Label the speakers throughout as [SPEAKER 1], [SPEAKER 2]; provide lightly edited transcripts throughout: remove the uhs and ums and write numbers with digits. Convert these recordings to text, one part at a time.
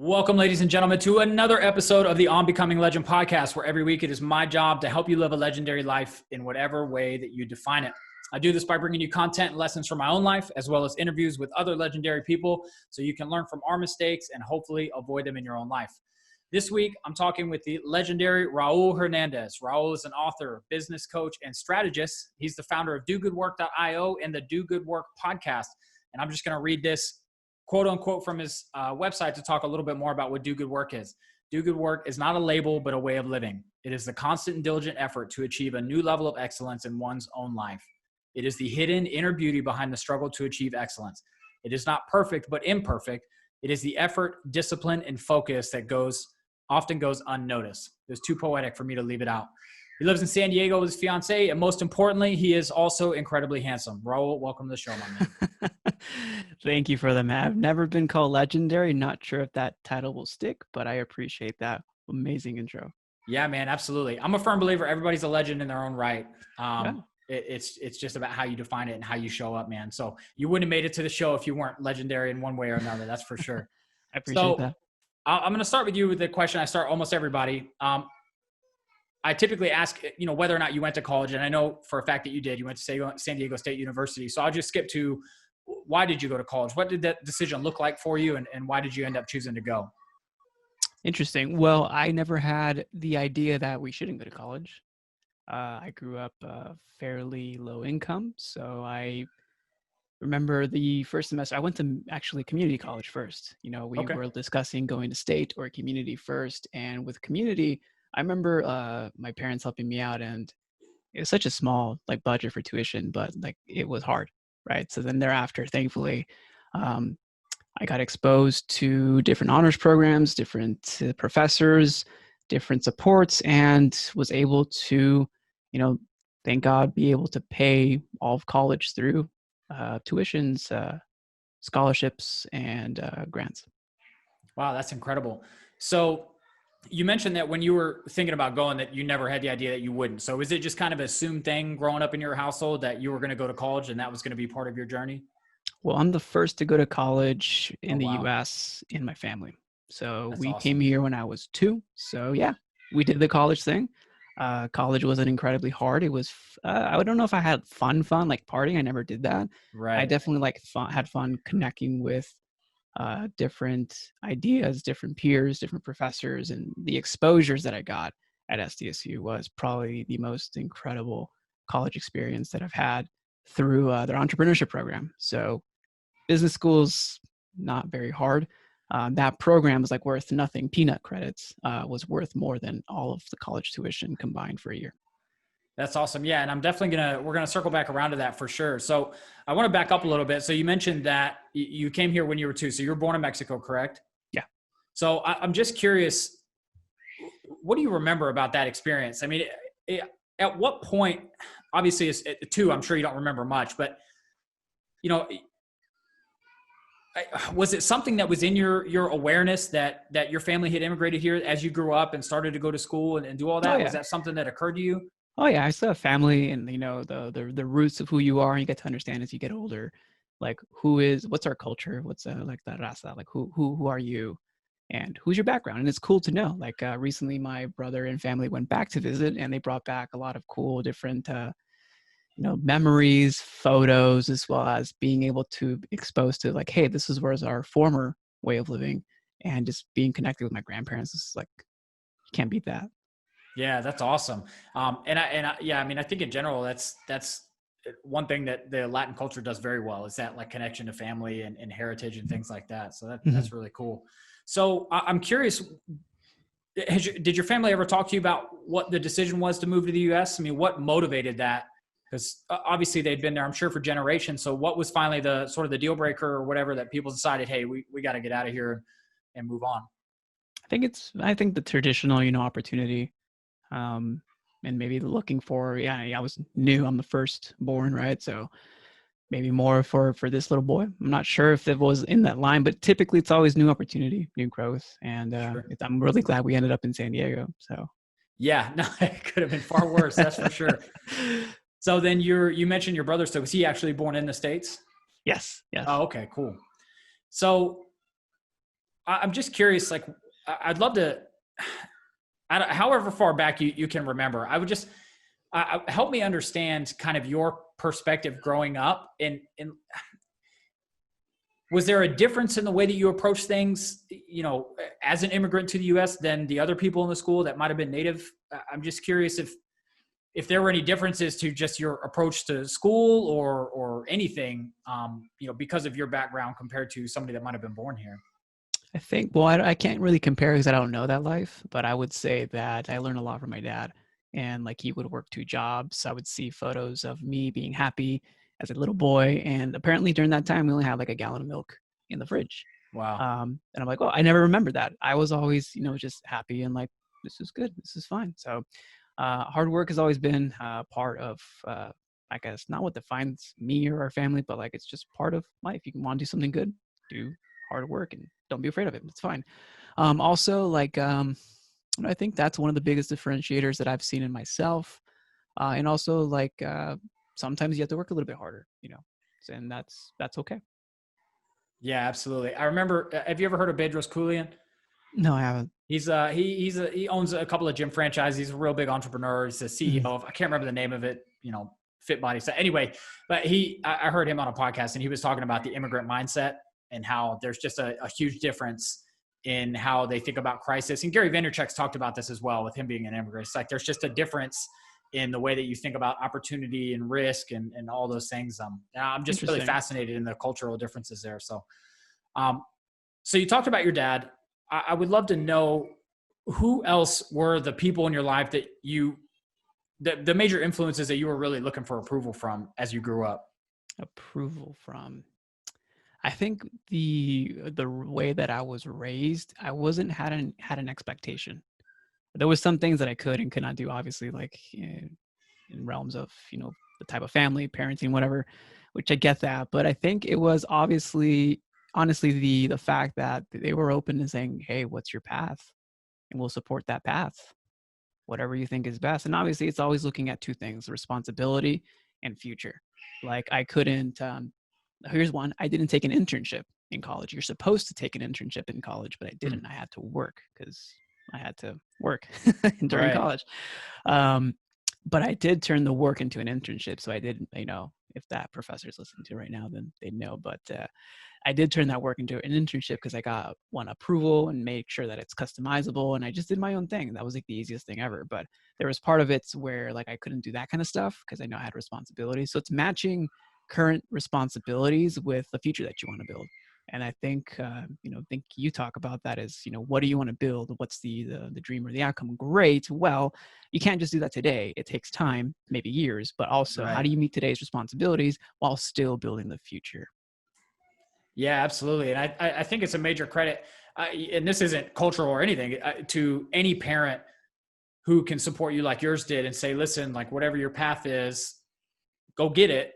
[SPEAKER 1] Welcome, ladies and gentlemen, to another episode of the On Becoming Legend podcast, where every week it is my job to help you live a legendary life in whatever way that you define it. I do this by bringing you content and lessons from my own life, as well as interviews with other legendary people, so you can learn from our mistakes and hopefully avoid them in your own life. This week, I'm talking with the legendary Raul Hernandez. Raul is an author, business coach, and strategist. He's the founder of DoGoodWork.io and the Do Good Work podcast. And I'm just going to read this quote unquote from his website to talk a little bit more about what Do Good Work is. Do Good Work is not a label, but a way of living. It is the constant and diligent effort to achieve a new level of excellence in one's own life. It is the hidden inner beauty behind the struggle to achieve excellence. It is not perfect, but imperfect. It is the effort, discipline, and focus that often goes unnoticed. It was too poetic for me to leave it out. He lives in San Diego with his fiance, and most importantly, he is also incredibly handsome. Raul, welcome to the show, my man.
[SPEAKER 2] Thank you for them. I've never been called legendary. Not sure if that title will stick, but I appreciate that amazing intro.
[SPEAKER 1] Yeah, man, absolutely. I'm a firm believer everybody's a legend in their own right.
[SPEAKER 2] Yeah.
[SPEAKER 1] It's just about how you define it and how you show up, man. So you wouldn't have made it to the show if you weren't legendary in one way or another. That's for sure.
[SPEAKER 2] I appreciate that.
[SPEAKER 1] I'm going to start with you with the question I start almost everybody. I typically ask, whether or not you went to college, and I know for a fact that you did. You went to San Diego State University. So I'll just skip to, why did you go to college? What did that decision look like for you, and why did you end up choosing to go?
[SPEAKER 2] Interesting. Well, I never had the idea that we shouldn't go to college. I grew up fairly low income, so I remember the first semester, I went to actually community college first. We were discussing going to state or community first, and with community, I remember my parents helping me out, and it was such a small budget for tuition, but it was hard, right? So then thereafter, thankfully, I got exposed to different honors programs, different professors, different supports, and was able to, thank God, be able to pay all of college through tuitions, scholarships, and grants.
[SPEAKER 1] Wow, that's incredible. So you mentioned that when you were thinking about going, that you never had the idea that you wouldn't. So is it just kind of an assumed thing growing up in your household that you were going to go to college and that was going to be part of your journey?
[SPEAKER 2] Well, I'm the first to go to college in the U.S. in my family. So
[SPEAKER 1] That's
[SPEAKER 2] we
[SPEAKER 1] awesome.
[SPEAKER 2] came here when I was 2. So yeah, we did the college thing. College wasn't incredibly hard. It was, I don't know if I had fun like partying. I never did that.
[SPEAKER 1] Right.
[SPEAKER 2] I definitely had fun connecting with different ideas, different peers, different professors, and the exposures that I got at SDSU was probably the most incredible college experience that I've had through their entrepreneurship program. So business school's not very hard. That program was worth nothing. Peanut credits was worth more than all of the college tuition combined for a year.
[SPEAKER 1] That's awesome. Yeah. And I'm definitely we're going to circle back around to that for sure. So I want to back up a little bit. So you mentioned that you came here when you were 2. So you were born in Mexico, correct?
[SPEAKER 2] Yeah.
[SPEAKER 1] So I'm just curious, what do you remember about that experience? I mean, at what point, obviously at 2, I'm sure you don't remember much, but was it something that was in your awareness that your family had immigrated here as you grew up and started to go to school and do all that?
[SPEAKER 2] Oh, yeah.
[SPEAKER 1] Was that something that occurred to you?
[SPEAKER 2] Oh yeah, I still have family, and the roots of who you are, and you get to understand as you get older, what's our culture, what's the raza, who are you, and who's your background, and it's cool to know. Recently, my brother and family went back to visit, and they brought back a lot of cool different memories, photos, as well as being able to expose to hey, this is where's our former way of living, and just being connected with my grandparents is you can't beat that.
[SPEAKER 1] Yeah, that's awesome. I think in general, that's one thing that the Latin culture does very well, is that connection to family and heritage and things like that. So that's really cool. So I'm curious, did your family ever talk to you about what the decision was to move to the U.S.? I mean, what motivated that? Because obviously they'd been there, I'm sure, for generations. So what was finally the sort of the deal breaker or whatever that people decided, hey, we got to get out of here and move on?
[SPEAKER 2] I think the traditional, opportunity. And maybe looking for, I was new. I'm the firstborn, right? So maybe more for this little boy. I'm not sure if it was in that line, but typically it's always new opportunity, new growth. And
[SPEAKER 1] Sure.
[SPEAKER 2] I'm really glad we ended up in San Diego. So
[SPEAKER 1] yeah, no, it could have been far worse. That's for sure. So then you mentioned your brother. So was he actually born in the States?
[SPEAKER 2] Yes.
[SPEAKER 1] Oh, okay, cool. So I'm just curious, like, I'd love to, however far back you can remember, I would just, help me understand kind of your perspective growing up, and was there a difference in the way that you approach things, as an immigrant to the U.S. than the other people in the school that might have been native? I'm just curious if there were any differences to just your approach to school or anything, because of your background compared to somebody that might have been born here.
[SPEAKER 2] I think, well, I can't really compare because I don't know that life, but I would say that I learned a lot from my dad. And like he would work 2 jobs. I would see photos of me being happy as a little boy. And apparently during that time, we only had like a gallon of milk in the fridge.
[SPEAKER 1] Wow.
[SPEAKER 2] And I'm like, oh, I never remembered that. I was always, just happy and like, this is good. This is fine. So hard work has always been part of, I guess, not what defines me or our family, but like it's just part of life. You can want to do something good, do hard work, and don't be afraid of it. It's fine. Also, like, I think that's one of the biggest differentiators that I've seen in myself. And also, like, sometimes you have to work a little bit harder, and that's okay.
[SPEAKER 1] Yeah, absolutely. I remember. Have you ever heard of Bedros Keuilian?
[SPEAKER 2] No, I haven't.
[SPEAKER 1] He owns a couple of gym franchises. He's a real big entrepreneur. He's the CEO of, I can't remember the name of it, Fit Body. So anyway, but I heard him on a podcast, and he was talking about the immigrant mindset and how there's just a huge difference in how they think about crisis. And Gary Vaynerchuk's talked about this as well with him being an immigrant. It's like there's just a difference in the way that you think about opportunity and risk and all those things. I'm just really fascinated in the cultural differences there. So, so you talked about your dad. I would love to know who else were the people in your life that the major influences that you were really looking for approval from as you grew up.
[SPEAKER 2] Approval from. I think the way that I was raised, I wasn't had an expectation. There was some things that I could and could not do, obviously, like in realms of, the type of family, parenting, whatever, which I get that. But I think it was honestly, the fact that they were open to saying, hey, what's your path? And we'll support that path, whatever you think is best. And obviously, it's always looking at 2 things, responsibility and future. Like I couldn't, here's one, I didn't take an internship in college. You're supposed to take an internship in college, but I didn't. I had to work because I had to work during college. But I did turn the work into an internship. So I did, if that professor is listening to right now, then they'd know. But I did turn that work into an internship because I got one approval and made sure that it's customizable. And I just did my own thing. That was like the easiest thing ever. But there was part of it where like I couldn't do that kind of stuff because I know I had responsibilities. So it's matching current responsibilities with the future that you want to build. And I think, think you talk about that as, what do you want to build? What's the dream or the outcome? Great. Well, you can't just do that today. It takes time, maybe years, but also how do you meet today's responsibilities while still building the future?
[SPEAKER 1] Yeah, absolutely. And I think it's a major credit, and this isn't cultural or anything, to any parent who can support you like yours did and say, listen, like whatever your path is, go get it.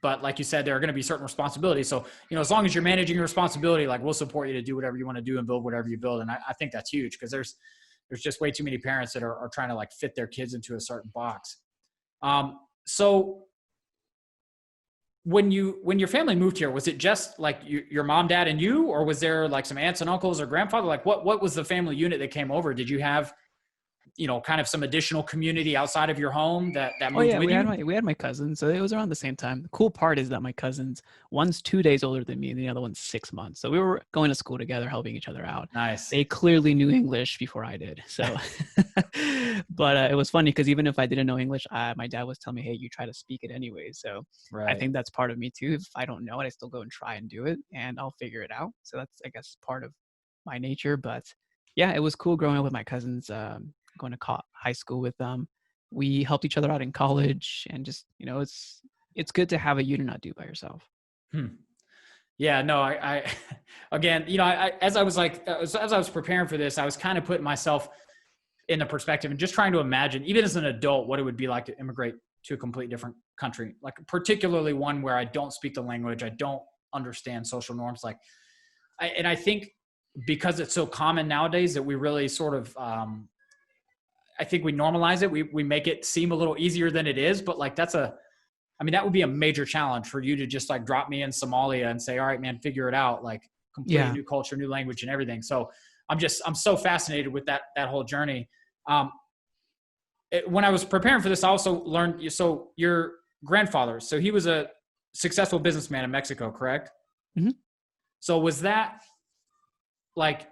[SPEAKER 1] But like you said, there are going to be certain responsibilities. So, as long as you're managing your responsibility, like we'll support you to do whatever you want to do and build whatever you build. And I think that's huge because there's just way too many parents that are trying to like fit their kids into a certain box. So when your family moved here, was it just like your mom, dad, and you, or was there like some aunts and uncles or grandfather? Like what was the family unit that came over? Did you have kind of some additional community outside of your home that moved with you?
[SPEAKER 2] We had my cousins, so it was around the same time. The cool part is that my cousins, one's 2 days older than me and the other one's 6 months. So we were going to school together, helping each other out.
[SPEAKER 1] Nice.
[SPEAKER 2] They clearly knew English before I did. So, but it was funny because even if I didn't know English, my dad was telling me, hey, you try to speak it anyway. So I think that's part of me too. If I don't know it, I still go and try and do it and I'll figure it out. So that's, I guess, part of my nature. But yeah, it was cool growing up with my cousins. Going to high school with them. We helped each other out in college and just, it's good to have a you to not do by yourself.
[SPEAKER 1] Yeah, no, I again, as I was preparing for this, I was kind of putting myself in the perspective and just trying to imagine, even as an adult, what it would be like to immigrate to a completely different country, like particularly one where I don't speak the language. I don't understand social norms. I think because it's so common nowadays that we really sort of, I think we normalize it. We make it seem a little easier than it is, but like that would be a major challenge for you to just like drop me in Somalia and say, all right, man, figure it out. Like, completely
[SPEAKER 2] Yeah.
[SPEAKER 1] new culture, new language and everything. So I'm so fascinated with that whole journey. When I was preparing for this, I also learned, so your grandfather, so he was a successful businessman in Mexico, correct?
[SPEAKER 2] Hmm.
[SPEAKER 1] So was that like,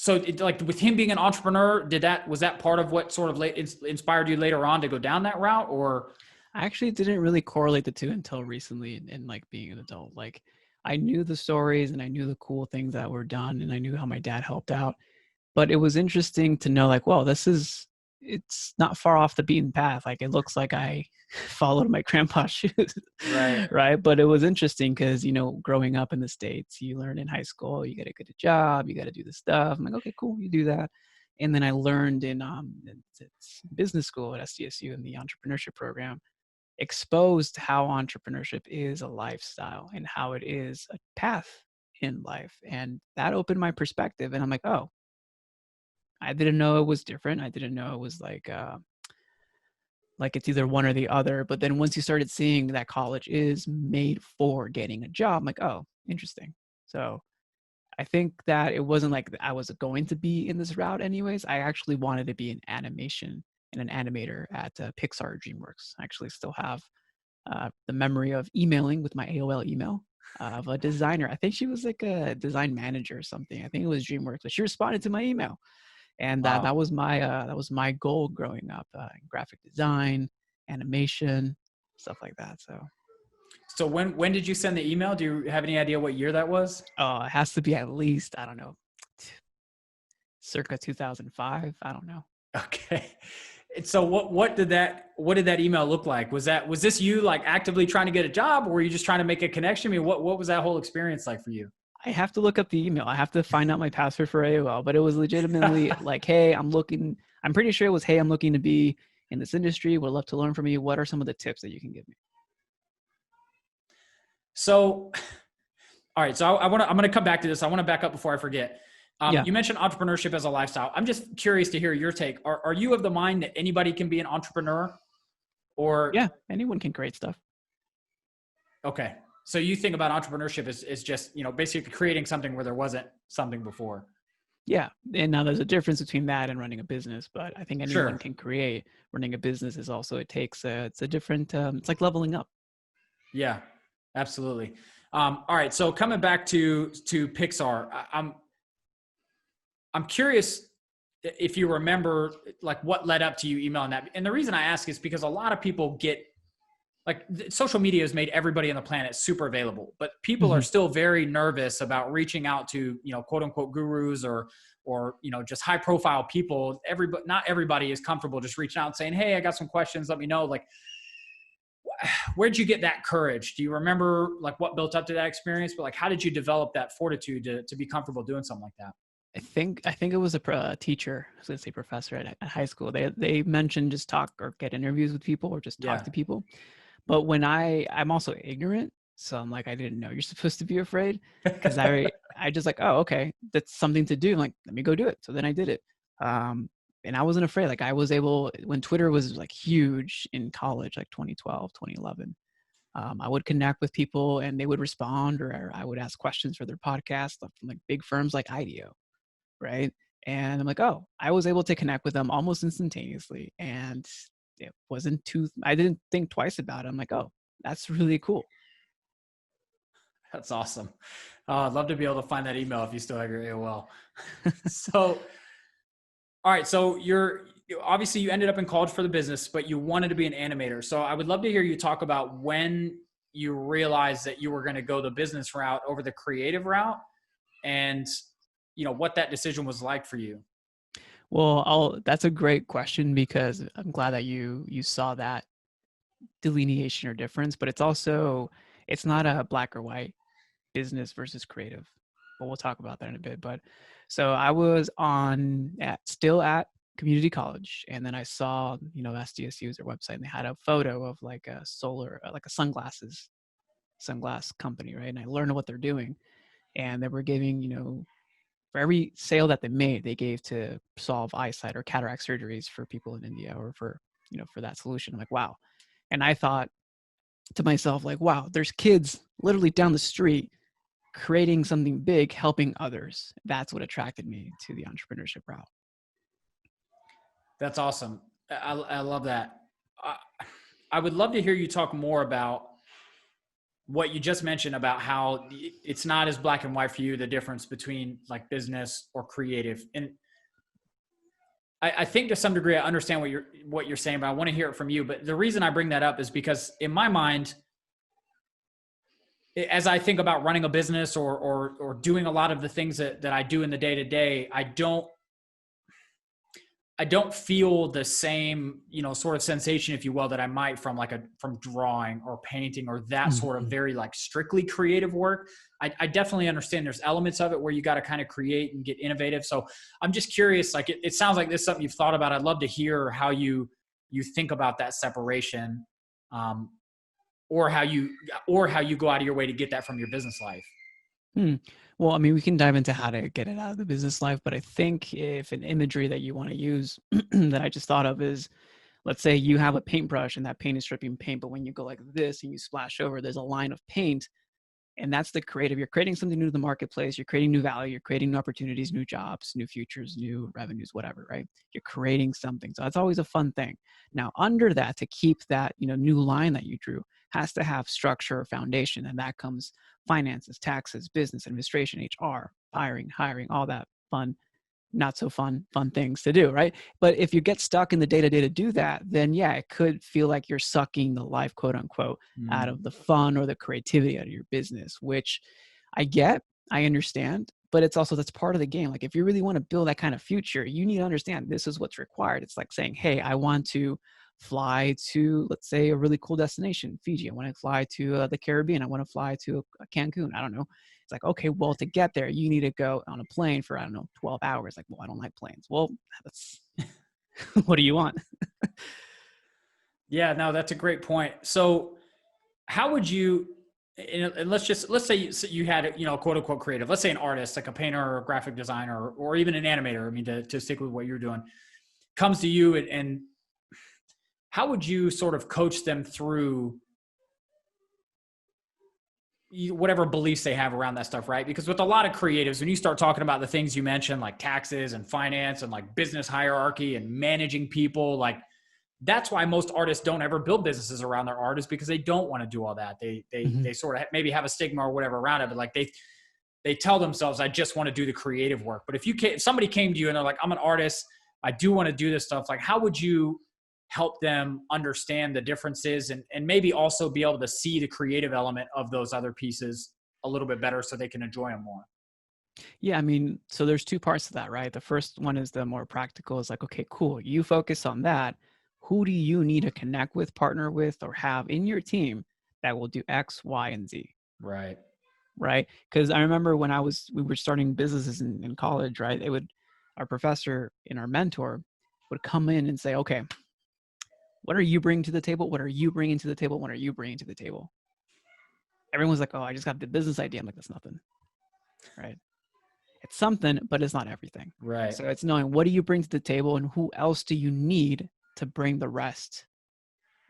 [SPEAKER 1] like with him being an entrepreneur, was that part of what sort of inspired you later on to go down that route, or?
[SPEAKER 2] I actually didn't really correlate the two until recently in like being an adult. Like I knew the stories and I knew the cool things that were done and I knew how my dad helped out. But it was interesting to know like, well, it's not far off the beaten path. Like it looks like I followed my grandpa's shoes.
[SPEAKER 1] Right.
[SPEAKER 2] Right. But it was interesting because, growing up in the States, you learn in high school, you got to get a job, you got to do this stuff. I'm like, okay, cool, you do that. And then I learned in it's business school at SDSU in the entrepreneurship program, exposed how entrepreneurship is a lifestyle and how it is a path in life. And that opened my perspective. And I'm like, oh, I didn't know it was different. I didn't know it was like it's either one or the other. But then once you started seeing that college is made for getting a job, I'm like, oh, interesting. So I think that it wasn't like I was going to be in this route anyways. I actually wanted to be an animation and an animator at Pixar or DreamWorks. I actually still have the memory of emailing with my AOL email of a designer. I think she was like a design manager or something. I think it was DreamWorks, but she responded to my email. And
[SPEAKER 1] Wow.
[SPEAKER 2] that was my goal growing up, graphic design, animation, stuff like that.
[SPEAKER 1] So when did you send the email? Do you have any idea what year that was?
[SPEAKER 2] It has to be at least, I don't know, circa 2005. I don't know.
[SPEAKER 1] Okay. And so what did that email look like? Was this you like actively trying to get a job, or were you just trying to make a connection? I mean, what was that whole experience like for you?
[SPEAKER 2] I have to look up the email. I have to find out my password for AOL, but it was legitimately like, hey, I'm pretty sure it was, hey, I'm looking to be in this industry. Would love to learn from you. What are some of the tips that you can give me?
[SPEAKER 1] So, all right. So I'm going to come back to this. I want to back up before I forget.
[SPEAKER 2] Yeah.
[SPEAKER 1] You mentioned entrepreneurship as a lifestyle. I'm just curious to hear your take. Are you of the mind that anybody can be an entrepreneur, or?
[SPEAKER 2] Yeah. Anyone can create stuff.
[SPEAKER 1] Okay. So you think about entrepreneurship as just, basically creating something where there wasn't something before.
[SPEAKER 2] Yeah. And now there's a difference between that and running a business, but I think anyone
[SPEAKER 1] Sure.
[SPEAKER 2] can create. Running a business is also, it's a different, it's like leveling up.
[SPEAKER 1] Yeah, absolutely. All right. So coming back to Pixar, I'm curious if you remember like what led up to you emailing that. And the reason I ask is because a lot of people get like social media has made everybody on the planet super available, but people are
[SPEAKER 2] Mm-hmm.
[SPEAKER 1] still very nervous about reaching out to, quote unquote gurus or, just high profile people. Not everybody is comfortable just reaching out and saying, hey, I got some questions. Let me know. Like, where'd you get that courage? Do you remember like what built up to that experience? But like, how did you develop that fortitude to be comfortable doing something like that?
[SPEAKER 2] I think it was a teacher, I was gonna say professor at high school. They mentioned just talk or get interviews with people or just talk
[SPEAKER 1] Yeah.
[SPEAKER 2] to people. But when I'm also ignorant, so I'm like, I didn't know you're supposed to be afraid, because I just like, oh, okay, that's something to do. I'm like, let me go do it. So then I did it. And I wasn't afraid. Like I was able, when Twitter was like huge in college, like 2012, 2011, I would connect with people and they would respond, or I would ask questions for their podcast from like big firms like IDEO, right? And I'm like, oh, I was able to connect with them almost instantaneously. And I didn't think twice about it. I'm like, oh, that's really cool.
[SPEAKER 1] That's awesome. I'd love to be able to find that email if you still have your AOL. So, all right. So obviously you ended up in college for the business, but you wanted to be an animator. So I would love to hear you talk about when you realized that you were going to go the business route over the creative route, and what that decision was like for you.
[SPEAKER 2] Well, that's a great question, because I'm glad that you saw that delineation or difference, but it's not a black or white business versus creative. But we'll talk about that in a bit. But so I was still at community college, and then I saw, SDSU's their website, and they had a photo of like a like a sunglass company, right? And I learned what they're doing, and they were giving, for every sale that they made, they gave to solve eyesight or cataract surgeries for people in India, or for that solution. I'm like, wow. And I thought to myself, like, wow, there's kids literally down the street creating something big, helping others. That's what attracted me to the entrepreneurship route.
[SPEAKER 1] That's awesome. I love that. I would love to hear you talk more about what you just mentioned about how it's not as black and white for you, the difference between like business or creative. And I think to some degree, I understand what you're saying, but I want to hear it from you. But the reason I bring that up is because in my mind, as I think about running a business or doing a lot of the things that I do in the day to day, I don't feel the same, sort of sensation, if you will, that I might from from drawing or painting or that sort of very like strictly creative work. I definitely understand there's elements of it where you got to kind of create and get innovative. So I'm just curious, like it sounds like this is something you've thought about. I'd love to hear how you think about that separation, or how you go out of your way to get that from your business life.
[SPEAKER 2] Well, I mean, we can dive into how to get it out of the business life, but I think if an imagery that you want to use that I just thought of is, let's say you have a paintbrush and that paint is dripping paint, but when you go like this and you splash over, there's a line of paint, and that's the creative. You're creating something new to the marketplace. You're creating new value. You're creating new opportunities, new jobs, new futures, new revenues, whatever, right? You're creating something. So that's always a fun thing. Now, under that, to keep that, new line that you drew has to have structure or foundation. And that comes finances, taxes, business administration, HR, hiring, all that fun, not so fun things to do, right? But if you get stuck in the day-to-day to do that, then yeah, it could feel like you're sucking the life, quote unquote, out of the fun or the creativity out of your business, which I understand, but it's also, that's part of the game. Like if you really want to build that kind of future, you need to understand this is what's required. It's like saying, hey, I want to fly to, let's say, a really cool destination, Fiji. I want to fly to the Caribbean. I want to fly to Cancun. I don't know. It's like, okay, well, to get there, you need to go on a plane for, 12 hours. Like, well, I don't like planes. Well, that's, what do you want?
[SPEAKER 1] Yeah, no, that's a great point. So how would you, and let's say you had, quote unquote creative, let's say an artist, like a painter or a graphic designer, or even an animator. I mean, to stick with what you're doing, comes to you and how would you sort of coach them through whatever beliefs they have around that stuff, right? Because with a lot of creatives, when you start talking about the things you mentioned, like taxes and finance and like business hierarchy and managing people, like that's why most artists don't ever build businesses around their art, is because they don't want to do all that. They sort of maybe have a stigma or whatever around it, but like they tell themselves, I just want to do the creative work. But if somebody came to you and they're like, I'm an artist, I do want to do this stuff, like how would you help them understand the differences and maybe also be able to see the creative element of those other pieces a little bit better so they can enjoy them more?
[SPEAKER 2] Yeah, I mean, so there's two parts to that, right? The first one is the more practical. Is like, okay, cool. You focus on that. Who do you need to connect with, partner with, or have in your team that will do X, Y, and Z?
[SPEAKER 1] Right.
[SPEAKER 2] Right. Because I remember when we were starting businesses in college, right? Our professor and our mentor would come in and say, okay, what are you bringing to the table? What are you bringing to the table? What are you bringing to the table? Everyone's like, oh, I just got the business idea. I'm like, that's nothing. Right. It's something, but it's not everything.
[SPEAKER 1] Right.
[SPEAKER 2] So it's knowing what do you bring to the table and who else do you need to bring the rest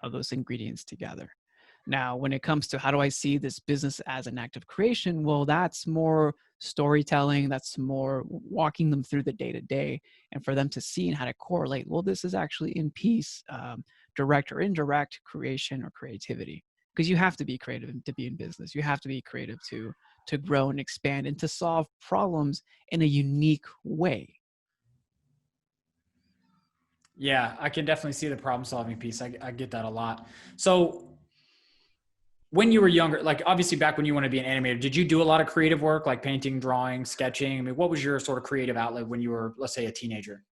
[SPEAKER 2] of those ingredients together. Now, when it comes to how do I see this business as an act of creation? Well, that's more storytelling. That's more walking them through the day to day and for them to see and how to correlate. Well, this is actually in piece, direct or indirect creation or creativity, because you have to be creative to be in business. You have to be creative to grow and expand and to solve problems in a unique way.
[SPEAKER 1] Yeah, I can definitely see the problem solving piece. I get that a lot. So when you were younger, like obviously back when you want to be an animator, did you do a lot of creative work like painting, drawing, sketching? I mean, what was your sort of creative outlet when you were, let's say, a teenager?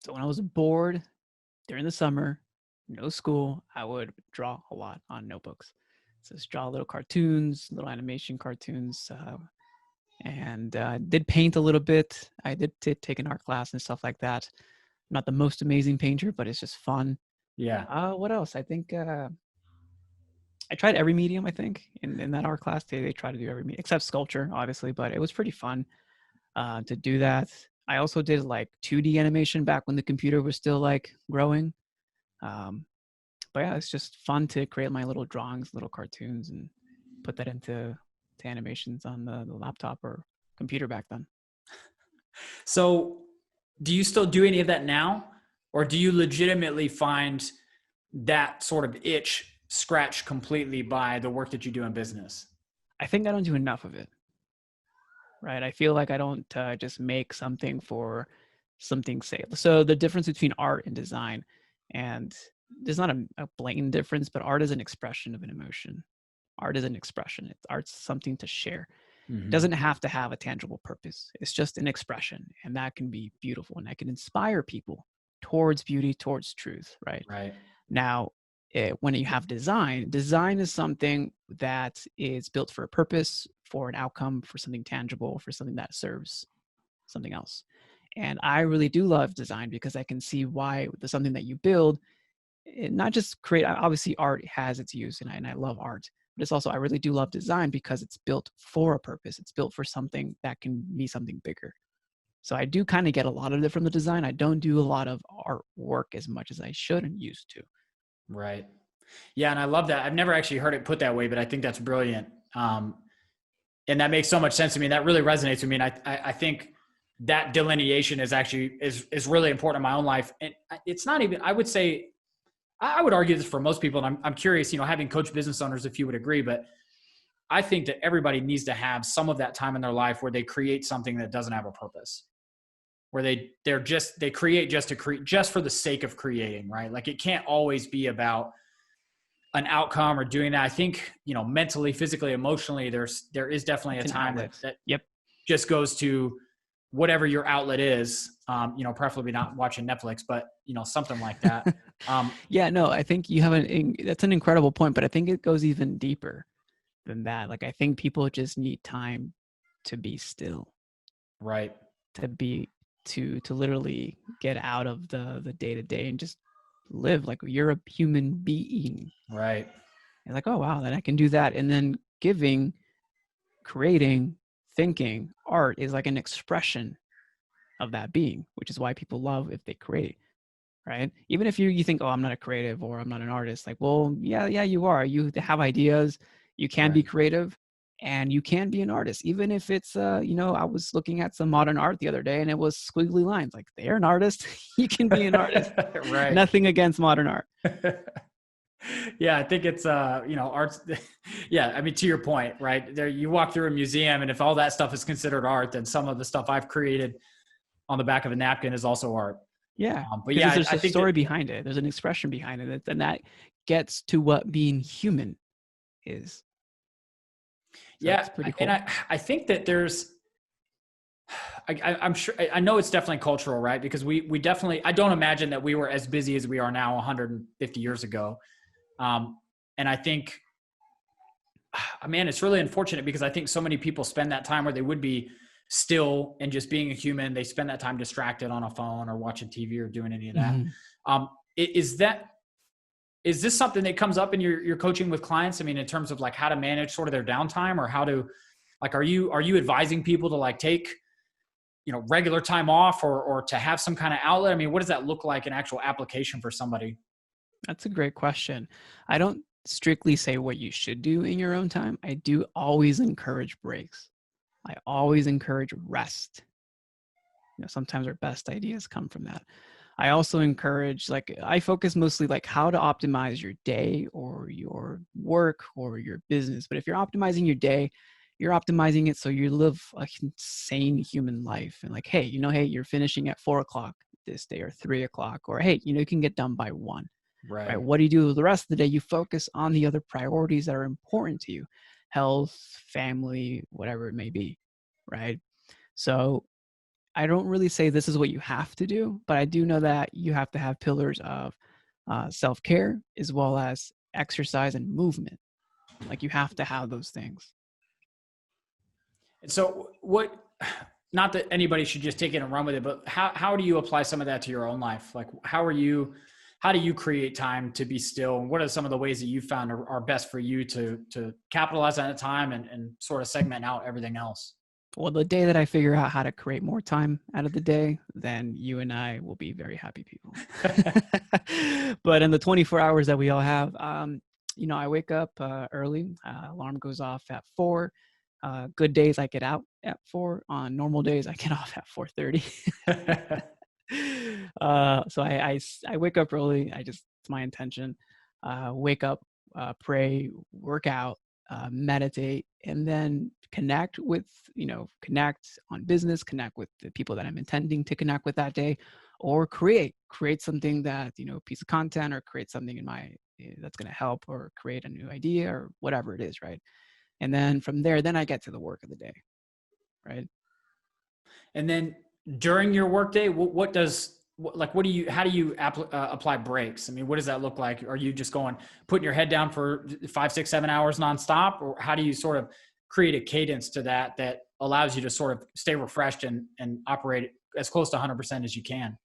[SPEAKER 2] So when I was bored during the summer, no school, I would draw a lot on notebooks. So just draw little cartoons, little animation cartoons, and did paint a little bit. I did take an art class and stuff like that. Not the most amazing painter, but it's just fun.
[SPEAKER 1] Yeah.
[SPEAKER 2] What else? I think I tried every medium. I think in that art class, they try to do every medium except sculpture, obviously. But it was pretty fun to do that. I also did like 2D animation back when the computer was still like growing. But yeah, it's just fun to create my little drawings, little cartoons, and put that into to animations on the laptop or computer back then.
[SPEAKER 1] So do you still do any of that now? Or do you legitimately find that sort of itch scratched completely by the work that you do in business?
[SPEAKER 2] I think I don't do enough of it, right? I feel like I don't just make something for something's sake. So the difference between art and design, and there's not a blatant difference, but art is an expression of an emotion. Art is an expression. Art's something to share. It doesn't have to have a tangible purpose. It's just an expression, and that can be beautiful, and that can inspire people towards beauty, towards truth, right?
[SPEAKER 1] Right.
[SPEAKER 2] Now, when you have design, design is something that is built for a purpose, for an outcome, for something tangible, for something that serves something else. And I really do love design because I can see why the something that you build, not just create, obviously art has its use, and I love art, but it's also, I really do love design because it's built for a purpose. It's built for something that can be something bigger. So I do kind of get a lot of it from the design. I don't do a lot of artwork as much as I should and used to.
[SPEAKER 1] Right. Yeah. And I love that. I've never actually heard it put that way, but I think that's brilliant. And that makes so much sense to me. That really resonates with me. And I think that delineation is actually is really important in my own life. And it's not even, I would say, I would argue this for most people. And I'm curious, having coached business owners, if you would agree, but I think that everybody needs to have some of that time in their life where they create something that doesn't have a purpose, where they create just to create, just for the sake of creating, right? Like it can't always be about an outcome or doing that. I think, mentally, physically, emotionally, there is definitely a time that
[SPEAKER 2] Yep.
[SPEAKER 1] just goes to whatever your outlet is, preferably not watching Netflix, but something like that.
[SPEAKER 2] Yeah, no, I think you have that's an incredible point, but I think it goes even deeper than that. Like, I think people just need time to be still,
[SPEAKER 1] right.
[SPEAKER 2] To literally get out of the day to day and just live like you're a human being.
[SPEAKER 1] Right.
[SPEAKER 2] And like, oh wow, then I can do that. And then giving, creating, thinking, art is like an expression of that being, which is why people love if they create, right? Even if you think, oh, I'm not a creative or I'm not an artist, like, well, yeah, you are. You have ideas, you can be creative, and you can be an artist, even if it's I was looking at some modern art the other day and it was squiggly lines. Like, they're an artist. You can be an artist.
[SPEAKER 1] Right.
[SPEAKER 2] Nothing against modern art.
[SPEAKER 1] Yeah, I think it's arts. Yeah, I mean, to your point, right there, you walk through a museum, and if all that stuff is considered art, then some of the stuff I've created on the back of a napkin is also art.
[SPEAKER 2] Yeah,
[SPEAKER 1] but yeah,
[SPEAKER 2] there's
[SPEAKER 1] I
[SPEAKER 2] a
[SPEAKER 1] think
[SPEAKER 2] story behind it. There's an expression behind it, and that gets to what being human is. So
[SPEAKER 1] yeah,
[SPEAKER 2] it's pretty cool.
[SPEAKER 1] And I think that there's, I'm sure, I know it's definitely cultural, right? Because we definitely, I don't imagine that we were as busy as we are now 150 years ago. And I think, man, it's really unfortunate because I think so many people spend that time where they would be still and just being a human. They spend that time distracted on a phone or watching TV or doing any of that.
[SPEAKER 2] Mm-hmm.
[SPEAKER 1] Is this something that comes up in your coaching with clients? I mean, in terms of like how to manage sort of their downtime, or how to, like, are you advising people to like take, regular time off or to have some kind of outlet? I mean, what does that look like in actual application for somebody?
[SPEAKER 2] That's a great question. I don't strictly say what you should do in your own time. I do always encourage breaks. I always encourage rest. Sometimes our best ideas come from that. I also encourage, like, I focus mostly like how to optimize your day or your work or your business. But if you're optimizing your day, you're optimizing it so you live a sane human life. And like, hey, hey, you're finishing at 4:00 this day or 3:00, or hey, you can get done by 1. Right? What do you do with the rest of the day? You focus on the other priorities that are important to you: health, family, whatever it may be, right? So I don't really say this is what you have to do, but I do know that you have to have pillars of self-care as well as exercise and movement. Like, you have to have those things.
[SPEAKER 1] And so not that anybody should just take it and run with it, but how do you apply some of that to your own life? Like, how do you create time to be still? And what are some of the ways that you found are best for you to capitalize on that time and sort of segment out everything else?
[SPEAKER 2] Well, the day that I figure out how to create more time out of the day, then you and I will be very happy people. But in the 24 hours that we all have, I wake up early. Alarm goes off at 4. Good days I get out at 4. On normal days I get off at 4:30. So I wake up early. It's my intention. Wake up, pray, work out, meditate, and then connect on business, connect with the people that I'm intending to connect with that day, or create something that, piece of content, or create something that's going to help, or create a new idea, or whatever it is. Right. And then from there, then I get to the work of the day. Right.
[SPEAKER 1] And then during your workday, how do you apply breaks? I mean, what does that look like? Are you just putting your head down for 5, 6, 7 hours nonstop? Or how do you sort of create a cadence to that allows you to sort of stay refreshed and operate as close to 100% as you can?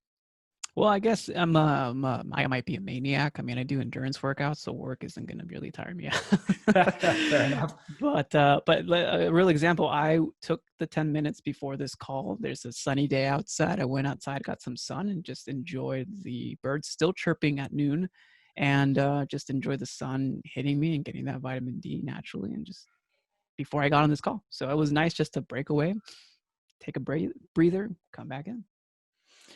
[SPEAKER 2] Well, I guess I might be a maniac. I mean, I do endurance workouts, so work isn't going to really tire me out.
[SPEAKER 1] Fair enough.
[SPEAKER 2] But a real example, I took the 10 minutes before this call. There's a sunny day outside. I went outside, got some sun, and just enjoyed the birds still chirping at noon, and just enjoyed the sun hitting me and getting that vitamin D naturally, and just before I got on this call. So it was nice just to break away, take a breather, come back in.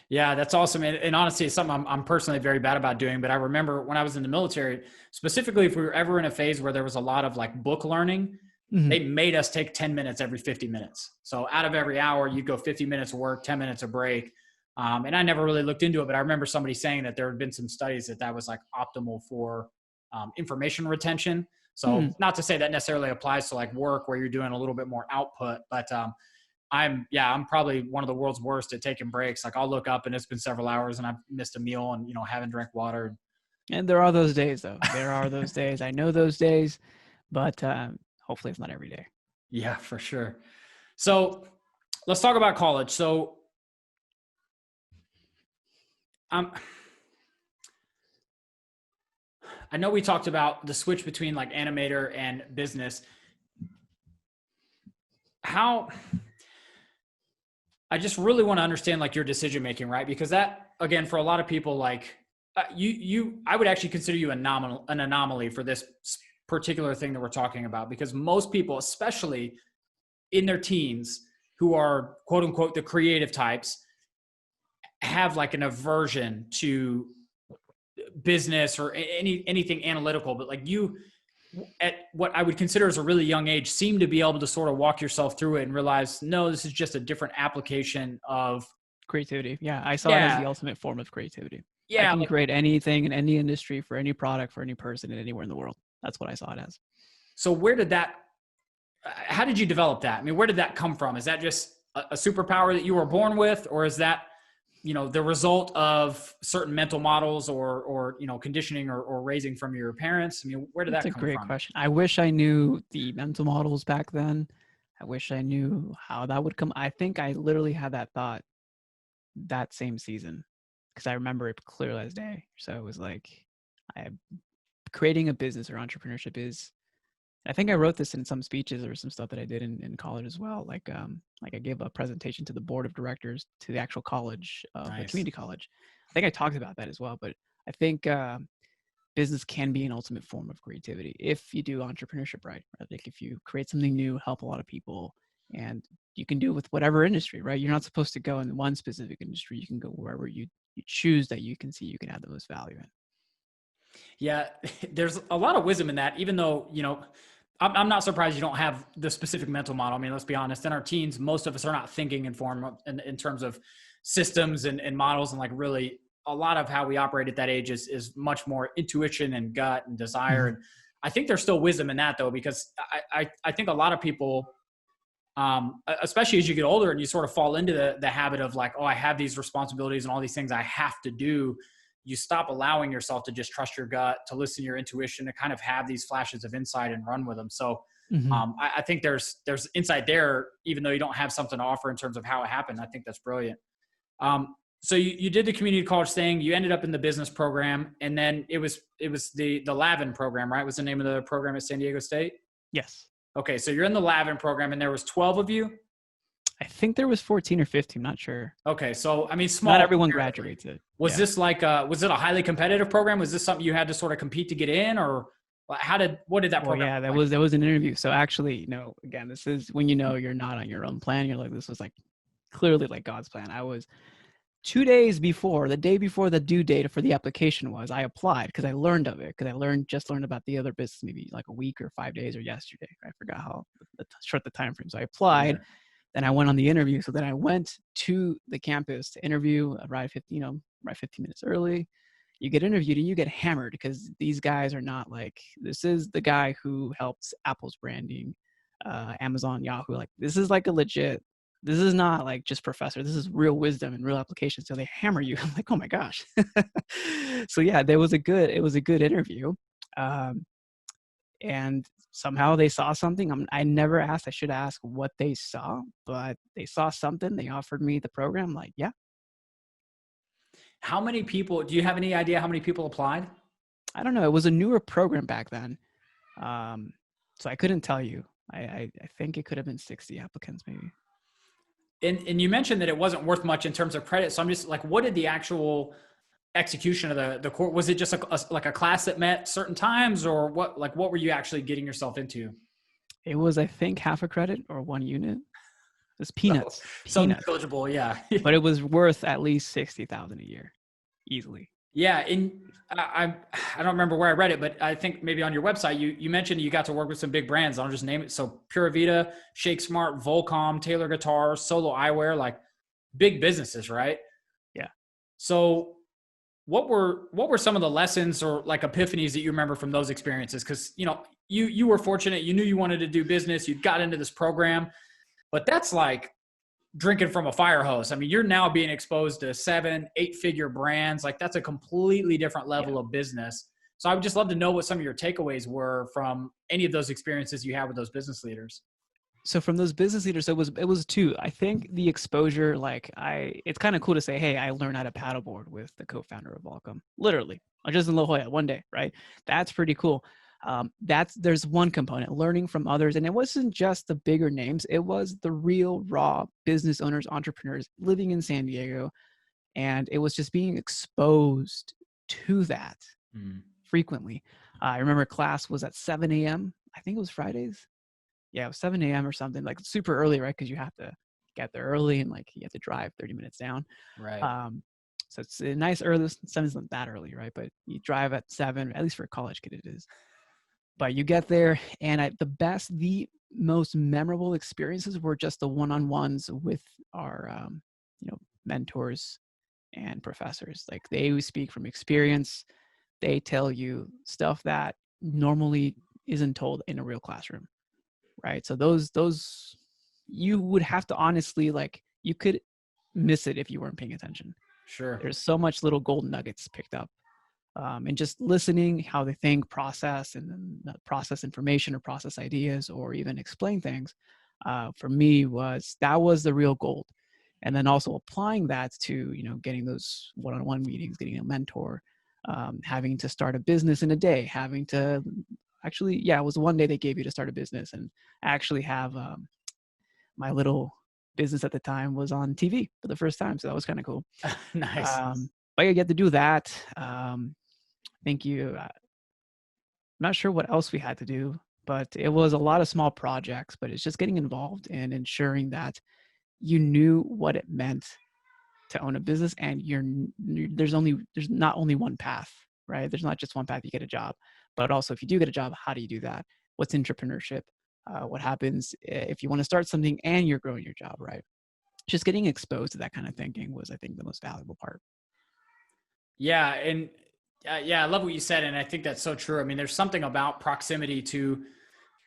[SPEAKER 1] Yeah, that's awesome. And honestly, it's something I'm personally very bad about doing. But I remember when I was in the military, specifically if we were ever in a phase where there was a lot of like book learning, they made us take 10 minutes every 50 minutes. So out of every hour, you'd go 50 minutes of work, 10 minutes of break. And I never really looked into it, but I remember somebody saying that there had been some studies that was like optimal for information retention. So not to say that necessarily applies to like work where you're doing a little bit more output, but I'm probably one of the world's worst at taking breaks. Like I'll look up and it's been several hours and I've missed a meal and, haven't drank water.
[SPEAKER 2] And there are those days though. There are those days. I know those days, but hopefully it's not every day.
[SPEAKER 1] Yeah, for sure. So let's talk about college. So I know we talked about the switch between like animator and business. I just really want to understand like your decision-making, right? Because that, again, for a lot of people, like I would actually consider you an anomaly for this particular thing that we're talking about, because most people, especially in their teens who are quote unquote, the creative types, have like an aversion to business or anything analytical, but like you, at what I would consider as a really young age, seem to be able to sort of walk yourself through it and realize, no, this is just a different application of
[SPEAKER 2] creativity. Yeah. I saw it as the ultimate form of creativity.
[SPEAKER 1] Yeah.
[SPEAKER 2] I can create anything in any industry, for any product, for any person, and anywhere in the world. That's what I saw it as.
[SPEAKER 1] So how did you develop that? I mean, where did that come from? Is that just a superpower that you were born with, or is that, the result of certain mental models or conditioning or raising from your parents? I mean, where did that come from?
[SPEAKER 2] That's a great question. I wish I knew the mental models back then. I wish I knew how that would come. I think I literally had that thought that same season, because I remember it clearly as day. So it was like, creating a business or entrepreneurship is, I think I wrote this in some speeches or some stuff that I did in college as well. Like I gave a presentation to the board of directors to the actual college, the community college. I think I talked about that as well, but I think business can be an ultimate form of creativity if you do entrepreneurship right. Like if you create something new, help a lot of people, and you can do it with whatever industry, right? You're not supposed to go in one specific industry. You can go wherever you choose that you can see you can add the most value in.
[SPEAKER 1] Yeah, there's a lot of wisdom in that, even though, I'm not surprised you don't have the specific mental model. I mean, let's be honest, in our teens, most of us are not thinking in terms of systems and models, and like really a lot of how we operate at that age is much more intuition and gut and desire. And I think there's still wisdom in that though, because I think a lot of people, especially as you get older and you sort of fall into the habit of like, oh, I have these responsibilities and all these things I have to do. You stop allowing yourself to just trust your gut, to listen to your intuition, to kind of have these flashes of insight and run with them. So I think there's insight there, even though you don't have something to offer in terms of how it happened. I think that's brilliant. So you did the community college thing, you ended up in the business program, and then it was the Lavin program, right? Was the name of the program at San Diego State?
[SPEAKER 2] Yes. Okay.
[SPEAKER 1] So you're in the Lavin program and there was 12 of you?
[SPEAKER 2] I think there was 14 or 15, not sure.
[SPEAKER 1] Okay. So, I mean, small.
[SPEAKER 2] Not everyone graduates it.
[SPEAKER 1] Was this like was it a highly competitive program? Was this something you had to sort of compete to get in, or What did that
[SPEAKER 2] Well,
[SPEAKER 1] program
[SPEAKER 2] yeah,
[SPEAKER 1] look like?
[SPEAKER 2] there was an interview. So actually, again, this is when you're not on your own plan. You're like, this was like clearly like God's plan. I was 2 days before, the day before the due date for the application was, I applied because I learned of it, because just learned about the other business maybe like a week or 5 days or yesterday. I forgot how short the time frame. So I applied,
[SPEAKER 1] Yeah.
[SPEAKER 2] then I went on the interview. So then I went to the campus to interview, arrived 15 minutes early. You get interviewed and you get hammered because these guys are not like, this is the guy who helps Apple's branding, Amazon, Yahoo. Like, this is like a legit, this is not like just professor. This is real wisdom and real application. So they hammer you. I'm like, oh my gosh. So yeah, it was a good interview. And somehow they saw something. I never asked, I should ask what they saw, but they saw something. They offered me the program. I'm like, yeah.
[SPEAKER 1] How many people, do you have any idea how many people applied?
[SPEAKER 2] I don't know. It was a newer program back then. So I couldn't tell you. I think it could have been 60 applicants maybe.
[SPEAKER 1] And you mentioned that it wasn't worth much in terms of credit. So I'm just like, what did the actual execution of the course, was it just like a class that met certain times, or what were you actually getting yourself into?
[SPEAKER 2] It was, I think, half a credit or 1 unit. It's
[SPEAKER 1] So,
[SPEAKER 2] peanuts.
[SPEAKER 1] so
[SPEAKER 2] Peanuts.
[SPEAKER 1] negligible. Yeah.
[SPEAKER 2] But it was worth at least 60,000 a year. Easily.
[SPEAKER 1] Yeah. And I don't remember where I read it, but I think maybe on your website, you mentioned you got to work with some big brands. I'll just name it. So Pura Vida, Shake Smart, Volcom, Taylor Guitars, Solo Eyewear, like big businesses, right?
[SPEAKER 2] Yeah.
[SPEAKER 1] So what were some of the lessons or like epiphanies that you remember from those experiences? Because you were fortunate, you knew you wanted to do business, you got into this program, but that's like drinking from a fire hose. I mean, you're now being exposed to 7-8 figure brands. Like, that's a completely different level of business. So I would just love to know what some of your takeaways were from any of those experiences you had with those business leaders.
[SPEAKER 2] So from those business leaders, it was two. I think the exposure, it's kind of cool to say, hey, I learned how to paddleboard with the co-founder of Volcom. Literally, just in La Jolla one day, right? That's pretty cool. There's one component, learning from others. And it wasn't just the bigger names. It was the real raw business owners, entrepreneurs living in San Diego. And it was just being exposed to that frequently. I remember class was at 7 a.m. I think it was Fridays. Yeah, it was 7 a.m. or something, like super early, right? Because you have to get there early and like you have to drive 30 minutes down.
[SPEAKER 1] Right.
[SPEAKER 2] So it's a nice early, 7's not that early, right? But you drive at 7, at least for a college kid it is. But you get there, and the most memorable experiences were just the one-on-ones with our, mentors and professors. Like, they speak from experience. They tell you stuff that normally isn't told in a real classroom, right? So those you would have to honestly, like, you could miss it if you weren't paying attention.
[SPEAKER 1] Sure.
[SPEAKER 2] There's so much little golden nuggets picked up. And just listening how they think, process, and then process information or process ideas or even explain things, for me that was the real gold. And then also applying that to, getting those one-on-one meetings, getting a mentor, having to start a business in a day, having to actually, it was one day they gave you to start a business, and actually have my little business at the time was on TV for the first time. So that was kind of cool.
[SPEAKER 1] Nice.
[SPEAKER 2] But you get to do that. Thank you. I'm not sure what else we had to do, but it was a lot of small projects, but it's just getting involved and ensuring that you knew what it meant to own a business. And there's not only one path, right? There's not just one path, you get a job, but also if you do get a job, how do you do that? What's entrepreneurship? What happens if you want to start something and you're growing your job, right? Just getting exposed to that kind of thinking was, I think, the most valuable part.
[SPEAKER 1] Yeah. And I love what you said. And I think that's so true. I mean, there's something about proximity to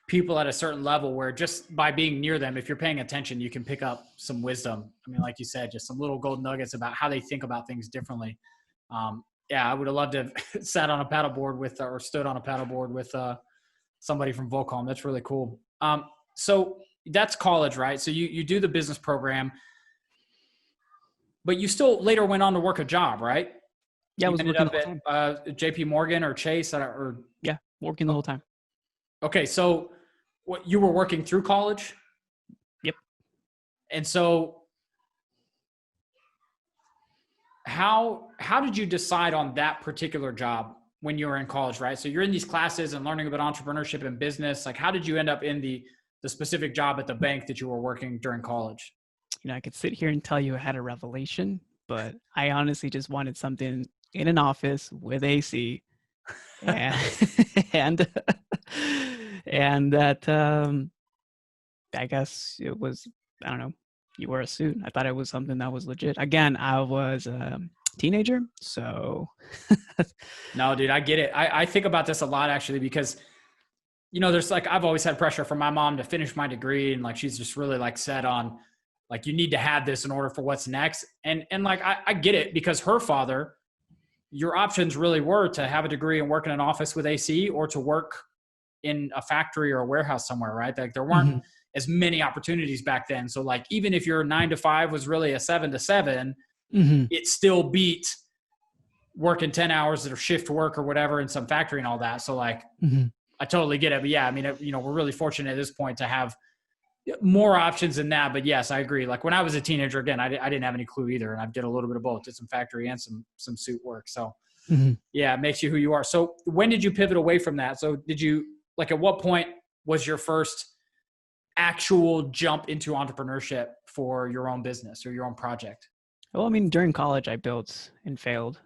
[SPEAKER 1] people at a certain level where just by being near them, if you're paying attention, you can pick up some wisdom. I mean, like you said, just some little gold nuggets about how they think about things differently. I would have loved to have sat on a paddleboard with, or stood on a paddleboard with somebody from Volcom. That's really cool. So that's college, right? So you do the business program, but you still later went on to work a job, right?
[SPEAKER 2] Yeah, I
[SPEAKER 1] You
[SPEAKER 2] was
[SPEAKER 1] ended
[SPEAKER 2] working
[SPEAKER 1] up
[SPEAKER 2] the whole time.
[SPEAKER 1] at JP Morgan or Chase
[SPEAKER 2] Yeah, working the whole time.
[SPEAKER 1] Okay. So what, you were working through college?
[SPEAKER 2] Yep.
[SPEAKER 1] And so how did you decide on that particular job? when you were in college, right? So you're in these classes and learning about entrepreneurship and business. Like, how did you end up in the specific job at the bank that you were working during college?
[SPEAKER 2] I could sit here and tell you I had a revelation, but I honestly just wanted something in an office with AC and and and that I guess it was, I don't know, you wear a suit. I thought it was something that was legit. Again, I was a teenager, so
[SPEAKER 1] No, dude, I get it. I think about this a lot actually, because there's like, I've always had pressure from my mom to finish my degree, and like she's just really like set on like, you need to have this in order for what's next. And like I get it, because her father, your options really were to have a degree and work in an office with AC, or to work in a factory or a warehouse somewhere, right? Like there weren't
[SPEAKER 2] Mhm.
[SPEAKER 1] as many opportunities back then. So like, even if your 9 to 5 was really a 7 to 7,
[SPEAKER 2] Mhm.
[SPEAKER 1] it still beat working 10 hours that are shift work or whatever in some factory and all that. So like,
[SPEAKER 2] Mhm.
[SPEAKER 1] I totally get it. But yeah, I mean, we're really fortunate at this point to have more options than that. But yes, I agree. Like when I was a teenager, again, I didn't have any clue either. And I did a little bit of both, did some factory and some suit work. So
[SPEAKER 2] Mhm.
[SPEAKER 1] yeah, it makes you who you are. So when did you pivot away from that? So did you, like, at what point was your first actual jump into entrepreneurship for your own business or your own project?
[SPEAKER 2] Well, I mean, during college, I built and failed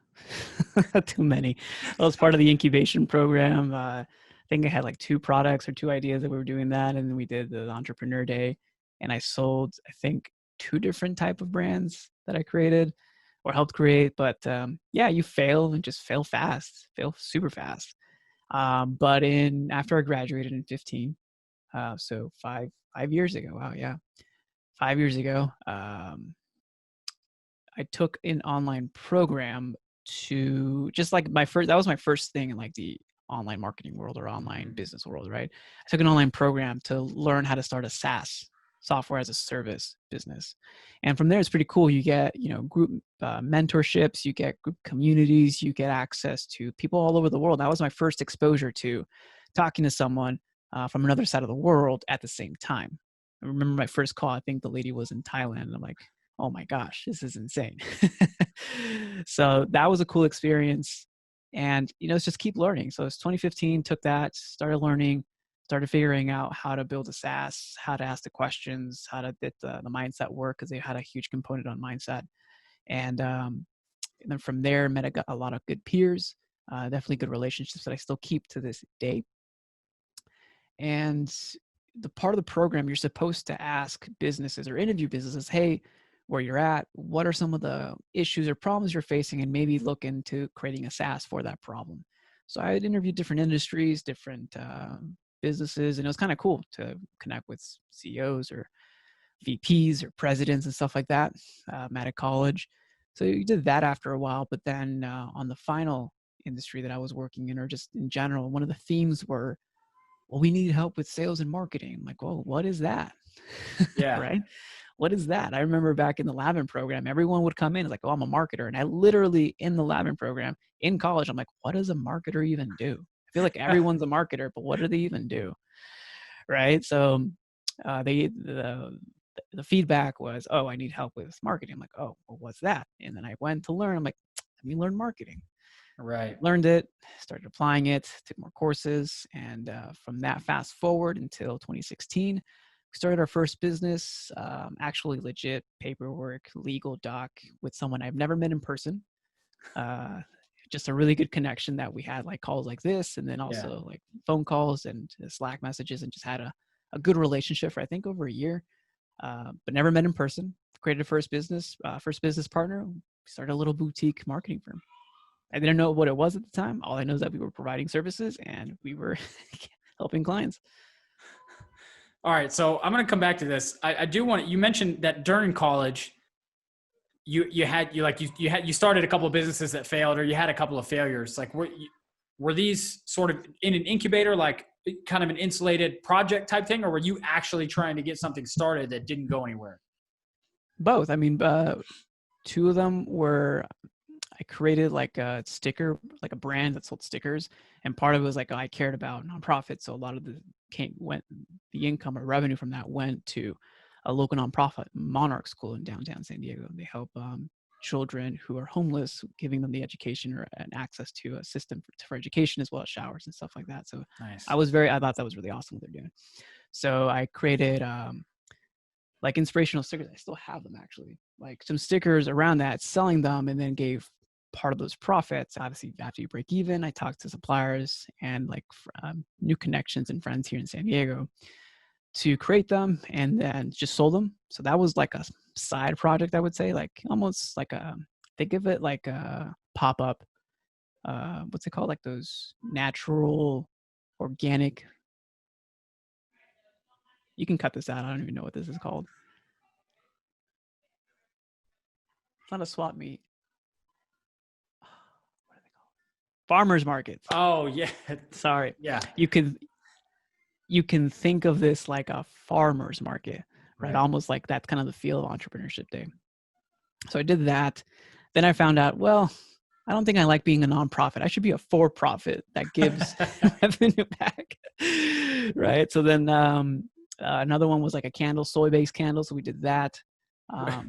[SPEAKER 2] too many. I was part of the incubation program. I think I had like 2 products or 2 ideas that we were doing that, and then we did the entrepreneur day, and I sold, I think, 2 different type of brands that I created or helped create. But yeah, you fail and just fail fast, fail super fast. But in after I graduated in 15, so five years ago. Wow, yeah, 5 years ago. I took an online program to just like that was my first thing in like the online marketing world or online business world, right? I took an online program to learn how to start a SaaS, software as a service business. And from there, it's pretty cool. You get, group mentorships, you get group communities, you get access to people all over the world. That was my first exposure to talking to someone from another side of the world at the same time. I remember my first call, I think the lady was in Thailand. And I'm like, oh my gosh, this is insane. So that was a cool experience. And, it's just keep learning. So it's 2015, took that, started learning, started figuring out how to build a SaaS, how to ask the questions, how to get the mindset work, because they had a huge component on mindset. And then from there, met a lot of good peers, definitely good relationships that I still keep to this day. And the part of the program, you're supposed to ask businesses or interview businesses, hey, where you're at, what are some of the issues or problems you're facing, and maybe look into creating a SaaS for that problem. So I had interviewed different industries, different businesses, and it was kind of cool to connect with CEOs or VPs or presidents and stuff like that. At a college. So you did that after a while, but then on the final industry that I was working in, or just in general, one of the themes were, well, we need help with sales and marketing. I'm like, well, what is that?
[SPEAKER 1] Yeah.
[SPEAKER 2] Right? What is that? I remember back in the Labin program, everyone would come in and like, oh, I'm a marketer. And I literally in the Labin program in college, I'm like, what does a marketer even do? I feel like everyone's a marketer, but what do they even do? Right? So the feedback was, oh, I need help with marketing. I'm like, oh, well, what's that? And then I went to learn. I'm like, let me learn marketing.
[SPEAKER 1] Right.
[SPEAKER 2] Learned it, started applying it, took more courses, and from that, fast forward until 2016, we started our first business, actually legit paperwork, legal doc with someone I've never met in person. Uh, just a really good connection that we had, like calls like this, and then
[SPEAKER 1] Yeah.
[SPEAKER 2] also like phone calls and Slack messages, and just had a good relationship for I think over a year, but never met in person. Created a first business partner. Started a little boutique marketing firm. I didn't know what it was at the time. All I know is that we were providing services and we were helping clients.
[SPEAKER 1] All right. So I'm going to come back to this. I do want to, you mentioned that during college, you started a couple of businesses that failed, or you had a couple of failures. Like were these sort of in an incubator, like kind of an insulated project type thing, or were you actually trying to get something started that didn't go anywhere?
[SPEAKER 2] Both. I mean, 2 of them were, I created like a sticker, like a brand that sold stickers. And part of it was like, I cared about nonprofits. So a lot of the income or revenue from that went to a local nonprofit, Monarch School in downtown San Diego. They help children who are homeless, giving them the education or an access to a system for education, as well as showers and stuff like that. So
[SPEAKER 1] Nice.
[SPEAKER 2] I thought that was really awesome what they're doing. So I created like inspirational stickers. I still have them actually, like some stickers around that, selling them, and then gave part of those profits. Obviously, after you break even, I talked to suppliers and like new connections and friends here in San Diego to create them, and then just sold them. So that was like a side project, I would say, like almost like think of it like a pop-up, what's it called? Like those natural, organic, you can cut this out. I don't even know what this is called. It's not a swap meet. What are they called? Farmers markets.
[SPEAKER 1] Oh yeah.
[SPEAKER 2] Sorry.
[SPEAKER 1] Yeah.
[SPEAKER 2] You can think of this like a farmer's market, right? Almost like that's kind of the feel of Entrepreneurship Day. So I did that. Then I found out, well, I don't think I like being a nonprofit. I should be a for-profit that gives revenue back, right? So then another one was like a candle, soy-based candle. So we did that.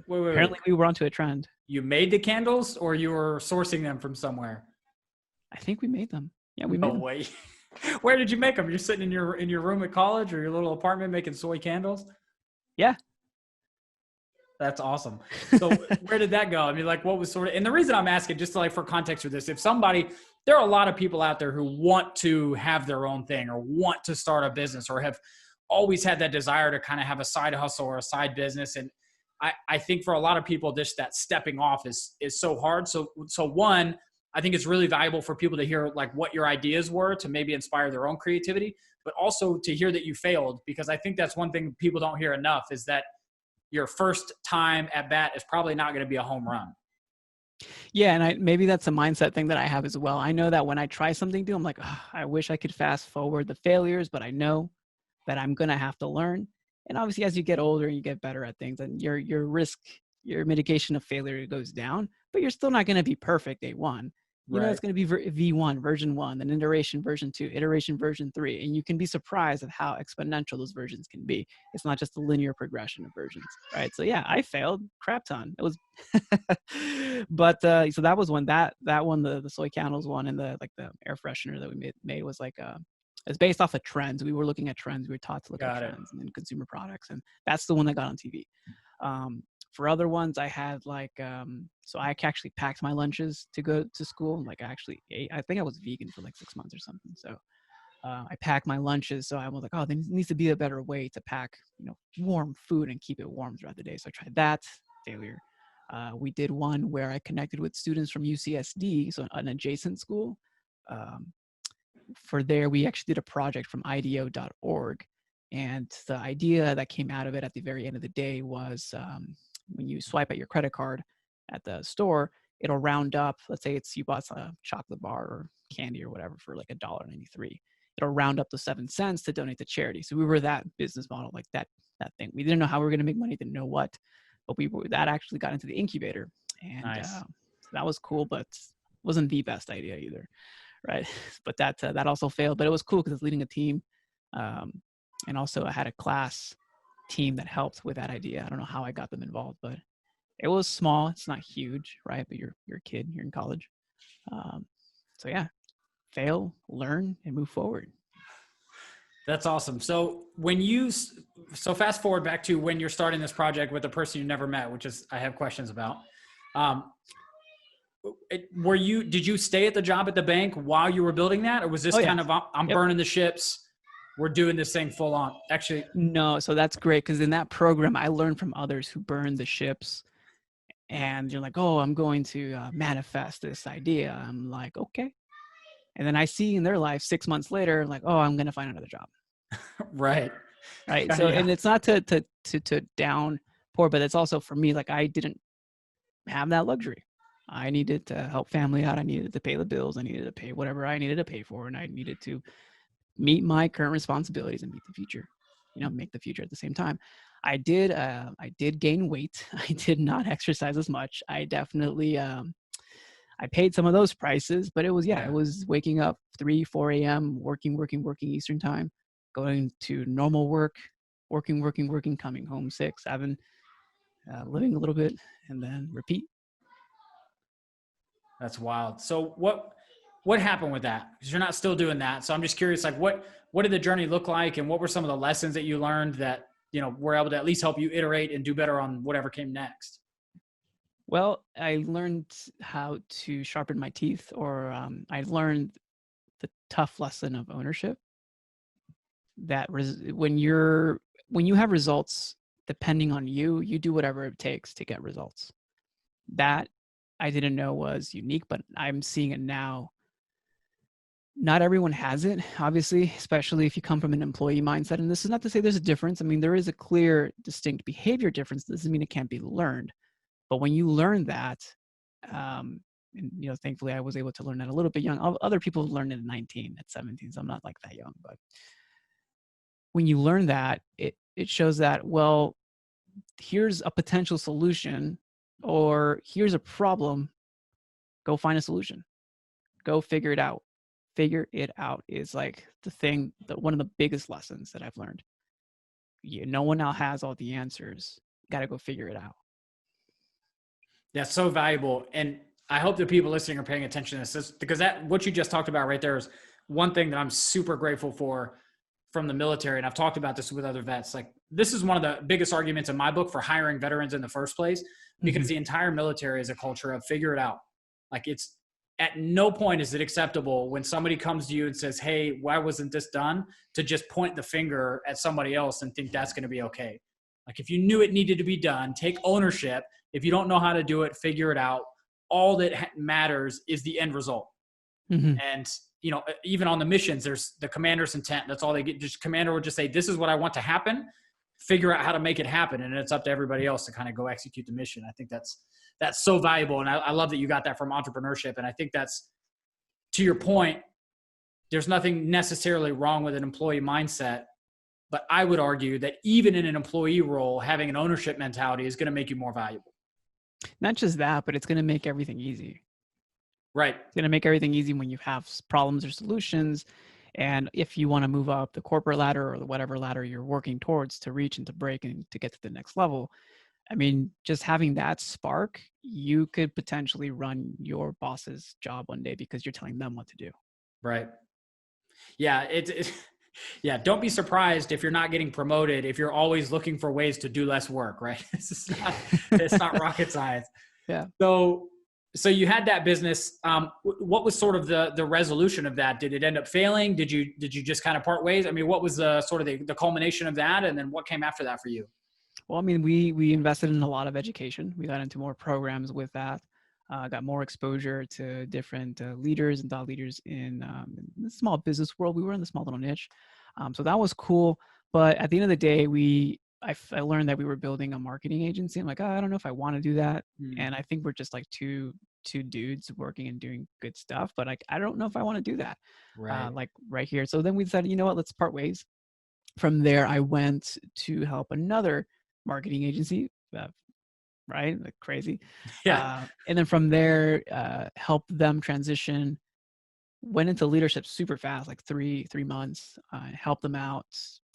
[SPEAKER 1] Wait.
[SPEAKER 2] Apparently we were onto a trend.
[SPEAKER 1] You made the candles, or you were sourcing them from somewhere?
[SPEAKER 2] I think we made them. Yeah, we made them.
[SPEAKER 1] No way. Where did you make them? You're sitting in your room at college or your little apartment making soy candles?
[SPEAKER 2] Yeah.
[SPEAKER 1] That's awesome. So where did that go? I mean, like what was sort of, and the reason I'm asking, just to like for context for this, if somebody, there are a lot of people out there who want to have their own thing or want to start a business or have always had that desire to kind of have a side hustle or a side business. And I think for a lot of people, just that stepping off is so hard. So one, I think it's really valuable for people to hear like what your ideas were to maybe inspire their own creativity, but also to hear that you failed, because I think that's one thing people don't hear enough is that your first time at bat is probably not going to be a home run.
[SPEAKER 2] Yeah. And maybe that's a mindset thing that I have as well. I know that when I try something new, I'm like, oh, I wish I could fast forward the failures, but I know that I'm going to have to learn. And obviously, as you get older and you get better at things, and your mitigation of failure goes down, but you're still not going to be perfect day one. You know, it's going to be V1, version 1, then iteration version 2, iteration version 3. And you can be surprised at how exponential those versions can be. It's not just a linear progression of versions, right? So yeah, I failed crap ton. It was, but so that was when that one, the soy candles one, and the air freshener that we made was like, it's based off of trends. We were looking at trends. We were taught to look at trends and then consumer products. And that's the one that got on TV. For other ones, I had like, so I actually packed my lunches to go to school. Like I actually ate, I think I was vegan for like 6 months or something. So I packed my lunches. So I was like, oh, there needs to be a better way to pack, warm food and keep it warm throughout the day. So I tried that, failure. We did one where I connected with students from UCSD, so an adjacent school. For there, we actually did a project from IDEO.org. And the idea that came out of it at the very end of the day was when you swipe at your credit card at the store, it'll round up. Let's say you bought a chocolate bar or candy or whatever for like $1.93. It'll round up to 7 cents to donate to charity. So we were that business model, like that thing. We didn't know how we were going to make money, didn't know what, but that actually got into the incubator, and that was cool, but wasn't the best idea either, right? But that also failed. But it was cool because it's leading a team. And also I had a class team that helped with that idea. I don't know how I got them involved, but it was small. It's not huge, right? But you're a kid, you're in college. So yeah, fail, learn, and move forward.
[SPEAKER 1] That's awesome. So fast forward back to when you're starting this project with a person you never met, which is, I have questions about. Did you stay at the job at the bank while you were building that? Or was this kind of, I'm burning the ships, we're doing this thing full on? Actually,
[SPEAKER 2] no. So that's great. Cause in that program, I learned from others who burned the ships, and you're like, oh, I'm going to manifest this idea. I'm like, okay. And then I see in their life 6 months later, like, oh, I'm going to find another job.
[SPEAKER 1] Right.
[SPEAKER 2] So, and it's not to downpour, but it's also for me, like I didn't have that luxury. I needed to help family out. I needed to pay the bills. I needed to pay whatever I needed to pay for. And I needed to meet my current responsibilities and meet the future, make the future at the same time. I did gain weight. I did not exercise as much. I definitely, I paid some of those prices, but it was, it was waking up 3, 4 a.m., working Eastern time, going to normal work, working, coming home 6, 7, living a little bit, and then repeat.
[SPEAKER 1] That's wild. So what happened with that? Because you're not still doing that. So I'm just curious, like what did the journey look like, and what were some of the lessons that you learned that were able to at least help you iterate and do better on whatever came next?
[SPEAKER 2] Well, I learned how to sharpen my teeth, or I learned the tough lesson of ownership. That when you have results depending on you, you do whatever it takes to get results. That I didn't know was unique, but I'm seeing it now. Not everyone has it, obviously, especially if you come from an employee mindset. And this is not to say there's a difference. I mean, there is a clear, distinct behavior difference. This doesn't mean it can't be learned. But when you learn that, and thankfully I was able to learn that a little bit young. Other people learned it at 19, at 17, so I'm not like that young. But when you learn that, it shows that, well, here's a potential solution, or here's a problem. Go find a solution. Go figure it out. Figure it out is like the thing, that one of the biggest lessons that I've learned. No one now has all the answers. Got to go figure it out.
[SPEAKER 1] That's so valuable. And I hope that people listening are paying attention to this, because what you just talked about right there is one thing that I'm super grateful for from the military. And I've talked about this with other vets. Like, this is one of the biggest arguments in my book for hiring veterans in the first place, because the entire military is a culture of figure it out. Like, it's at no point is it acceptable when somebody comes to you and says, hey, why wasn't this done, to just point the finger at somebody else and think that's going to be okay. Like, if you knew it needed to be done, take ownership. If you don't know how to do it, figure it out. All that matters is the end result. And, even on the missions, there's the commander's intent. That's all they get. Just commander would just say, this is what I want to happen. Figure out how to make it happen. And it's up to everybody else to kind of go execute the mission. I think that's so valuable. And I love that you got that from entrepreneurship. And I think that's, to your point, there's nothing necessarily wrong with an employee mindset. But I would argue that even in an employee role, having an ownership mentality is going to make you more valuable.
[SPEAKER 2] Not just that, but it's going to make everything easy.
[SPEAKER 1] Right.
[SPEAKER 2] It's going to make everything easy when you have problems or solutions. And if you want to move up the corporate ladder, or whatever ladder you're working towards to reach and to break and to get to the next level, I mean, just having that spark, you could potentially run your boss's job one day because you're telling them what to do.
[SPEAKER 1] Right. Yeah. Yeah. Don't be surprised if you're not getting promoted, if you're always looking for ways to do less work, right? It's not rocket science.
[SPEAKER 2] Yeah.
[SPEAKER 1] So you had that business. What was sort of the resolution of that? Did it end up failing? Did you just kind of part ways? I mean, what was the sort of the culmination of that? And then what came after that for you?
[SPEAKER 2] Well, I mean, we invested in a lot of education. We got into more programs with that. Got more exposure to different leaders and thought leaders in the small business world. We were in the small little niche. So that was cool. But at the end of the day, I learned that we were building a marketing agency. I'm like, I don't know if I want to do that. And I think we're just like two dudes working and doing good stuff. But like, I don't know if I want to do that.
[SPEAKER 1] Right.
[SPEAKER 2] Like right here. So then we decided, you know what, let's part ways. From there, I went to help another marketing agency, right? Like crazy.
[SPEAKER 1] Yeah.
[SPEAKER 2] And then from there, helped them transition, went into leadership super fast, like three months, helped them out,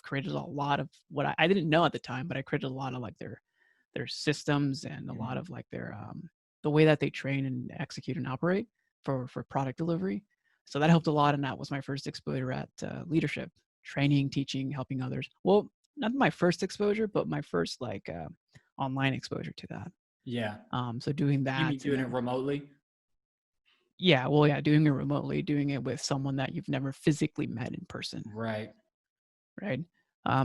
[SPEAKER 2] created a lot of what I didn't know at the time, but I created a lot of like their systems and a lot of like their, the way that they train and execute and operate for product delivery. So that helped a lot. And that was my first exposure at leadership, training, teaching, helping others. Well, not my first exposure, but my first like online exposure to that.
[SPEAKER 1] Yeah.
[SPEAKER 2] So doing that.
[SPEAKER 1] You mean doing it remotely?
[SPEAKER 2] Yeah. Well, yeah. Doing it remotely, doing it with someone that you've never physically met in person.
[SPEAKER 1] Right.
[SPEAKER 2] Right.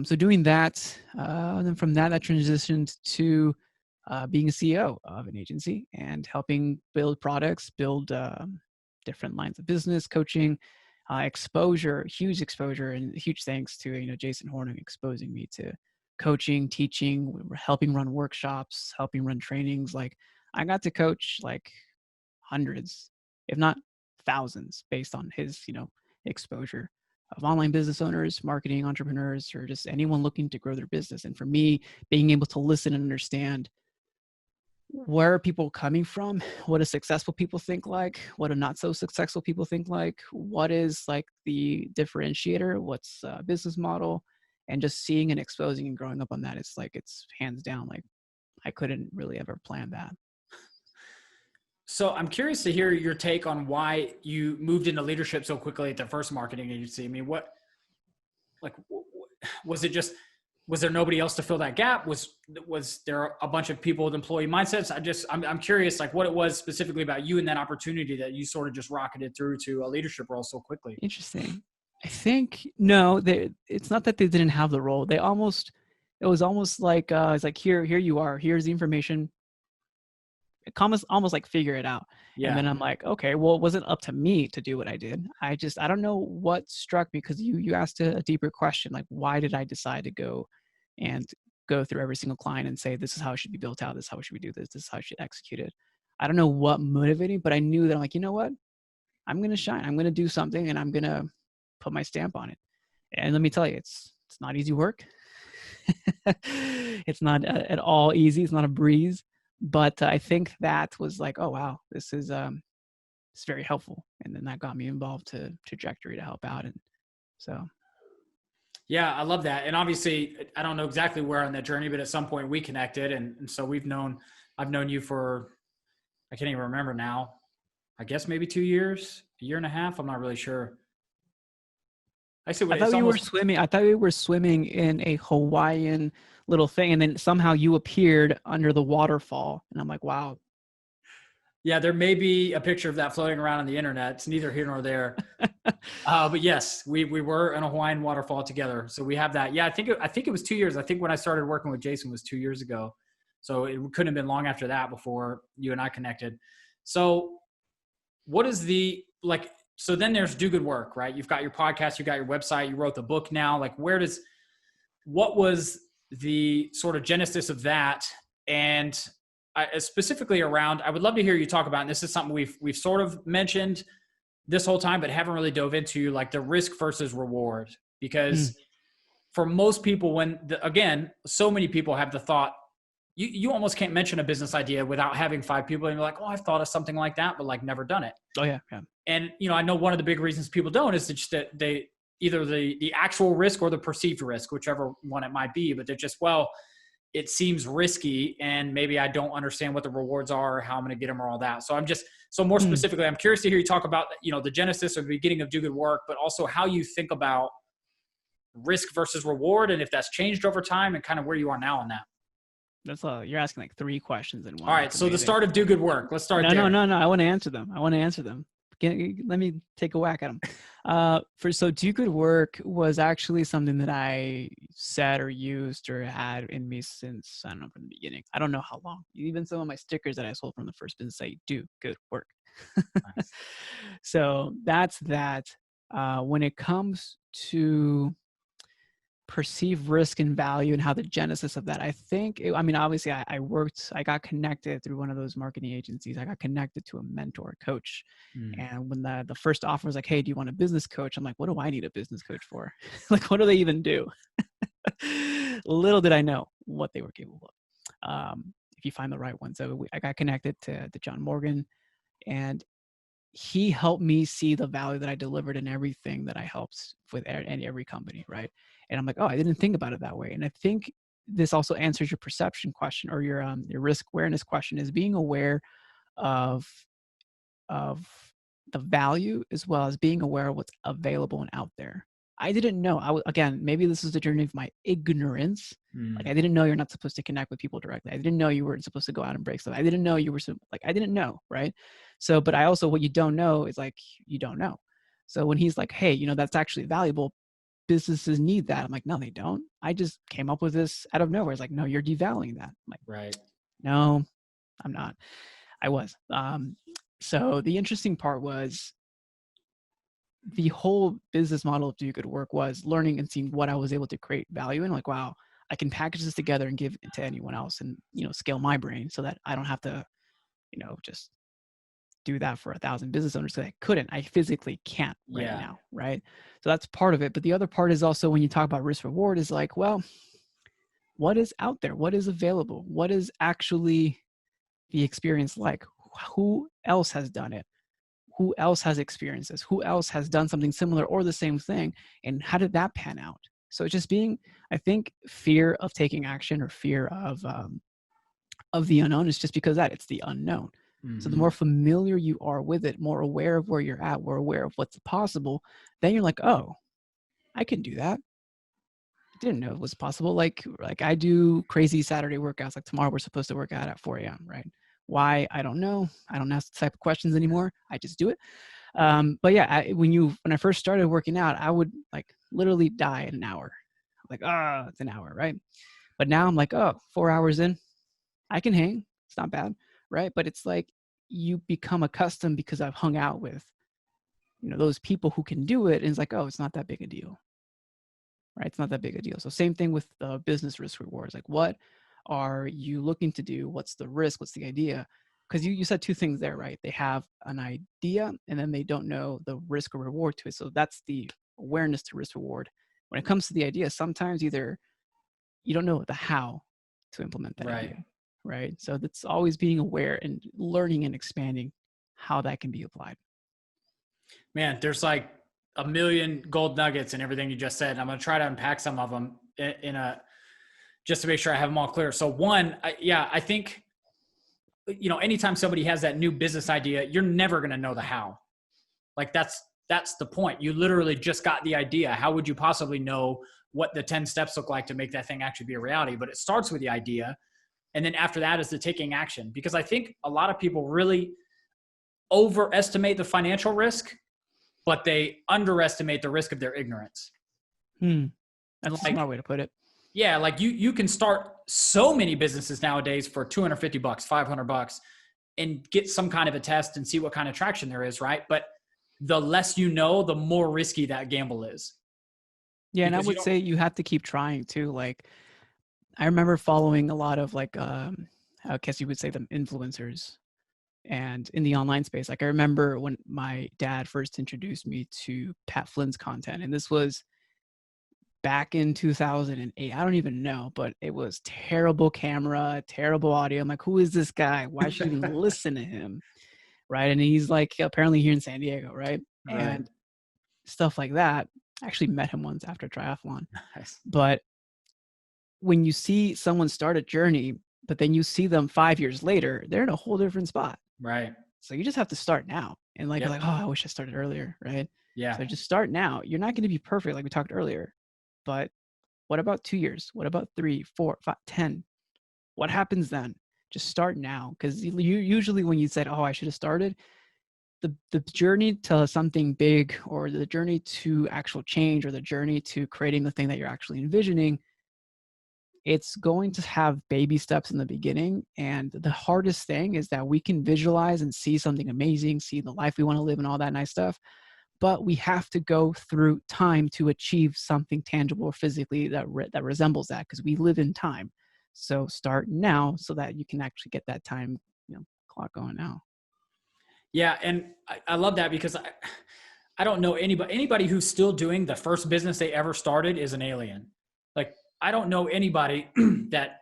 [SPEAKER 2] So doing that, and then from that, I transitioned to being a CEO of an agency and helping build products, build different lines of business, coaching, exposure, huge exposure, and huge thanks to Jason Horning exposing me to coaching, teaching, helping run workshops, helping run trainings. Like I got to coach like hundreds, if not thousands, based on his exposure of online business owners, marketing entrepreneurs, or just anyone looking to grow their business. And for me, being able to listen and understand where are people coming from, what do successful people think like, what do not so successful people think like, what is like the differentiator, what's a business model, and just seeing and exposing and growing up on that, it's hands down, like I couldn't really ever plan that.
[SPEAKER 1] So I'm curious to hear your take on why you moved into leadership so quickly at the first marketing agency. I mean, like, was it just, was there nobody else to fill that gap? Was there a bunch of people with employee mindsets? I'm curious, like what it was specifically about you and that opportunity that you sort of just rocketed through to a leadership role so quickly.
[SPEAKER 2] Interesting. I think no, it's not that they didn't have the role. It was almost like it's like here you are. Here's the information. It almost like figure it out. And
[SPEAKER 1] Yeah.
[SPEAKER 2] then I'm like, okay, well, it wasn't up to me to do what I did. I don't know what struck me, because you asked a deeper question, like why did I decide to go and go through every single client and say, this is how it should be built out. This is how we should do this. This is how I should execute it. I don't know what motivated me, but I knew that I'm like, you know what? I'm going to shine. I'm going to do something and I'm going to put my stamp on it. And let me tell you, it's not easy work. It's not at all easy. It's not a breeze, but I think that was like, oh, wow, this is, it's very helpful. And then that got me involved to Trajectory to help out. And so.
[SPEAKER 1] Yeah, I love that. And obviously I don't know exactly where on that journey, but at some point we connected. And so I've known you for, I can't even remember now, I guess maybe 2 years, a year and a half. I'm not really sure.
[SPEAKER 2] I thought we were swimming. I thought we were swimming in a Hawaiian little thing, and then somehow you appeared under the waterfall, and I'm like, wow.
[SPEAKER 1] Yeah, there may be a picture of that floating around on the internet. It's neither here nor there. But yes, we were in a Hawaiian waterfall together. So we have that. Yeah, I think it was 2 years. I think when I started working with Jason was 2 years ago. So it couldn't have been long after that before you and I connected. So what is so then there's Do Good Work, right? You've got your podcast, you got your website, you wrote the book now. Like what was the sort of genesis of that? And specifically around, I would love to hear you talk about, and this is something we've sort of mentioned this whole time, but haven't really dove into, like the risk versus reward. Because for most people, again, so many people have the thought, you almost can't mention a business idea without having 5 people and you're like, oh, I've thought of something like that, but like never done it.
[SPEAKER 2] Oh yeah.
[SPEAKER 1] And, I know one of the big reasons people don't is just that they either the actual risk or the perceived risk, whichever one it might be, but they're just, well, it seems risky and maybe I don't understand what the rewards are or how I'm going to get them or all that. So more specifically, I'm curious to hear you talk about, the genesis or the beginning of Do Good Work, but also how you think about risk versus reward and if that's changed over time and kind of where you are now on that.
[SPEAKER 2] You're asking like 3 questions in one.
[SPEAKER 1] All right. So the start of Do Good Work, let's start there.
[SPEAKER 2] No. I want to answer them. Let me take a whack at them. So Do Good Work was actually something that I said or used or had in me since, I don't know, from the beginning. I don't know how long. Even some of my stickers that I sold from the first business say Do Good Work. Nice. So that's that. When it comes to perceived risk and value and how the genesis of that, obviously I got connected through one of those marketing agencies. I got connected to a mentor, a coach. And when the first offer was like, hey, do you want a business coach? I'm like, what do I need a business coach for? Like, what do they even do? Little did I know what they were capable of. If you find the right one. So I got connected to John Morgan, and he helped me see the value that I delivered in everything that I helped with and every company, right? And I'm like, oh, I didn't think about it that way. And I think this also answers your perception question, or your risk awareness question, is being aware of the value as well as being aware of what's available and out there. I didn't know. Again, maybe this is the journey of my ignorance. Like I didn't know you're not supposed to connect with people directly. I didn't know you weren't supposed to go out and break stuff. I didn't know you were I didn't know, right? So, but I also, what you don't know is like, you don't know. So when he's like, hey, that's actually valuable. Businesses need that. I'm like, no, they don't. I just came up with this out of nowhere. It's like, no, you're devaluing that. I'm like,
[SPEAKER 1] right.
[SPEAKER 2] No, I'm not. I was. So the interesting part was the whole business model of Do Good Work was learning and seeing what I was able to create value in. Like, wow, I can package this together and give it to anyone else and, scale my brain so that I don't have to, just do that for 1,000 business owners. So I couldn't. I physically can't right now, right? So that's part of it. But the other part is also, when you talk about risk reward, is like, well, what is out there? What is available? What is actually the experience like? Who else has done it? Who else has experienced this? Who else has done something similar or the same thing? And how did that pan out? So it's just being, I think, fear of taking action or fear of the unknown is just because it's the unknown. So the more familiar you are with it, more aware of where you're at, more aware of what's possible, then you're like, oh, I can do that. I didn't know it was possible. Like I do crazy Saturday workouts. Like tomorrow we're supposed to work out at 4 a.m., right? Why? I don't know. I don't ask the type of questions anymore. I just do it. But yeah, when I first started working out, I would like literally die in an hour. Like, it's an hour, right? But now I'm like, 4 hours in, I can hang. It's not bad, right? But it's like you become accustomed because I've hung out with, those people who can do it. And it's like, it's not that big a deal, right? It's not that big a deal. So same thing with business risk rewards. Like, what are you looking to do? What's the risk? What's the idea? Because you said two things there, right? They have an idea and then they don't know the risk or reward to it. So that's the awareness to risk reward. When it comes to the idea, sometimes either you don't know the how to implement that idea, right? So that's always being aware and learning and expanding how that can be applied.
[SPEAKER 1] Man, there's like a million gold nuggets in everything you just said. And I'm going to try to unpack some of them just to make sure I have them all clear. So one, I think, anytime somebody has that new business idea, you're never going to know the how. Like that's the point. You literally just got the idea. How would you possibly know what the 10 steps look like to make that thing actually be a reality? But it starts with the idea. And then after that is the taking action. Because I think a lot of people really overestimate the financial risk, but they underestimate the risk of their ignorance.
[SPEAKER 2] That's a smart way to put it.
[SPEAKER 1] Yeah. Like you can start so many businesses nowadays for $250, $500 and get some kind of a test and see what kind of traction there is. Right. But the less you know, the more risky that gamble is.
[SPEAKER 2] Yeah. And I would say you have to keep trying too. Like I remember following a lot of like, I guess you would say them influencers and in the online space. Like I remember when my dad first introduced me to Pat Flynn's content, and this was back in 2008. I don't even know, but it was terrible camera, terrible audio. I'm like, who is this guy? Why should you even listen to him? Right. And he's like apparently here in San Diego, right? And stuff like that. I actually met him once after triathlon.
[SPEAKER 1] Nice.
[SPEAKER 2] But when you see someone start a journey, but then you see them 5 years later, they're in a whole different spot.
[SPEAKER 1] Right.
[SPEAKER 2] So you just have to start now. And like, you're like, I wish I started earlier. Right.
[SPEAKER 1] Yeah.
[SPEAKER 2] So just start now. You're not going to be perfect, like we talked earlier. But what about 2 years? What about 3, 4, 5, 10? What happens then? Just start now. Because you usually when you said, I should have started, the journey to something big or the journey to actual change or the journey to creating the thing that you're actually envisioning, it's going to have baby steps in the beginning. And the hardest thing is that we can visualize and see something amazing, see the life we want to live and all that nice stuff. But we have to go through time to achieve something tangible or physically that resembles that, because we live in time. So start now so that you can actually get that time, clock going now.
[SPEAKER 1] Yeah. And I love that, because I don't know anybody who's still doing the first business they ever started is an alien. Like I don't know anybody that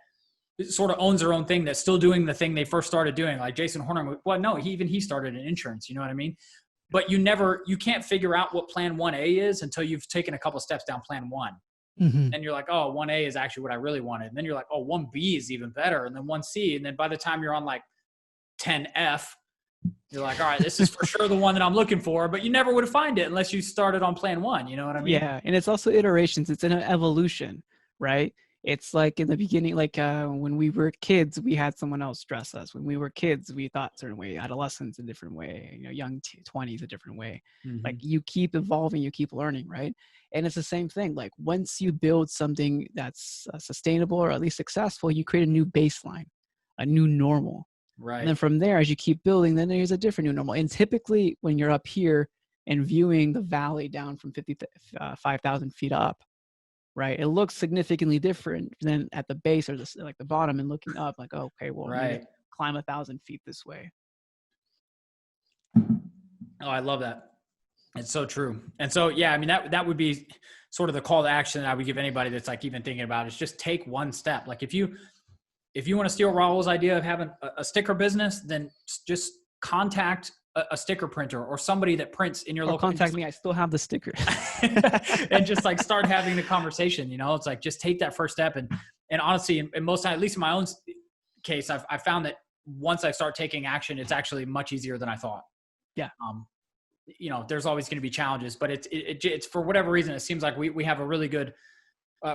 [SPEAKER 1] sort of owns their own thing that's still doing the thing they first started doing. Like Jason Horner. Well, no, he started in insurance. You know what I mean? But you can't figure out what plan 1A is until you've taken a couple steps down plan 1.
[SPEAKER 2] Mm-hmm.
[SPEAKER 1] And you're like, 1A is actually what I really wanted. And then you're like, 1B is even better. And then 1C. And then by the time you're on like 10F, you're like, all right, this is for sure the one that I'm looking for. But you never would find it unless you started on plan 1. You know what I mean?
[SPEAKER 2] Yeah. And it's also iterations. It's an evolution, right? It's like in the beginning, like when we were kids, we had someone else dress us. When we were kids, we thought a certain way. Adolescence a different way. Young 20s a different way.
[SPEAKER 1] Mm-hmm.
[SPEAKER 2] Like you keep evolving, you keep learning, right? And it's the same thing. Like once you build something that's sustainable or at least successful, you create a new baseline, a new normal.
[SPEAKER 1] Right.
[SPEAKER 2] And then from there, as you keep building, then there's a different new normal. And typically, when you're up here and viewing the valley down from 5,000 feet up, right, it looks significantly different than at the base or the bottom and looking up like, okay, well, I'm going to climb 1,000 feet this way.
[SPEAKER 1] Oh, I love that. It's so true. And so, yeah, I mean, that would be sort of the call to action that I would give anybody that's like even thinking about it, is just take one step. Like if you want to steal Raul's idea of having a sticker business, then just contact a sticker printer or somebody that prints in your local.
[SPEAKER 2] Contact me. I still have the sticker.
[SPEAKER 1] And just like start having the conversation, it's like, just take that first step. And honestly, and most times, at least in my own case, I've found that once I start taking action, it's actually much easier than I thought.
[SPEAKER 2] Yeah.
[SPEAKER 1] There's always going to be challenges, but it's for whatever reason, it seems like we have a really good,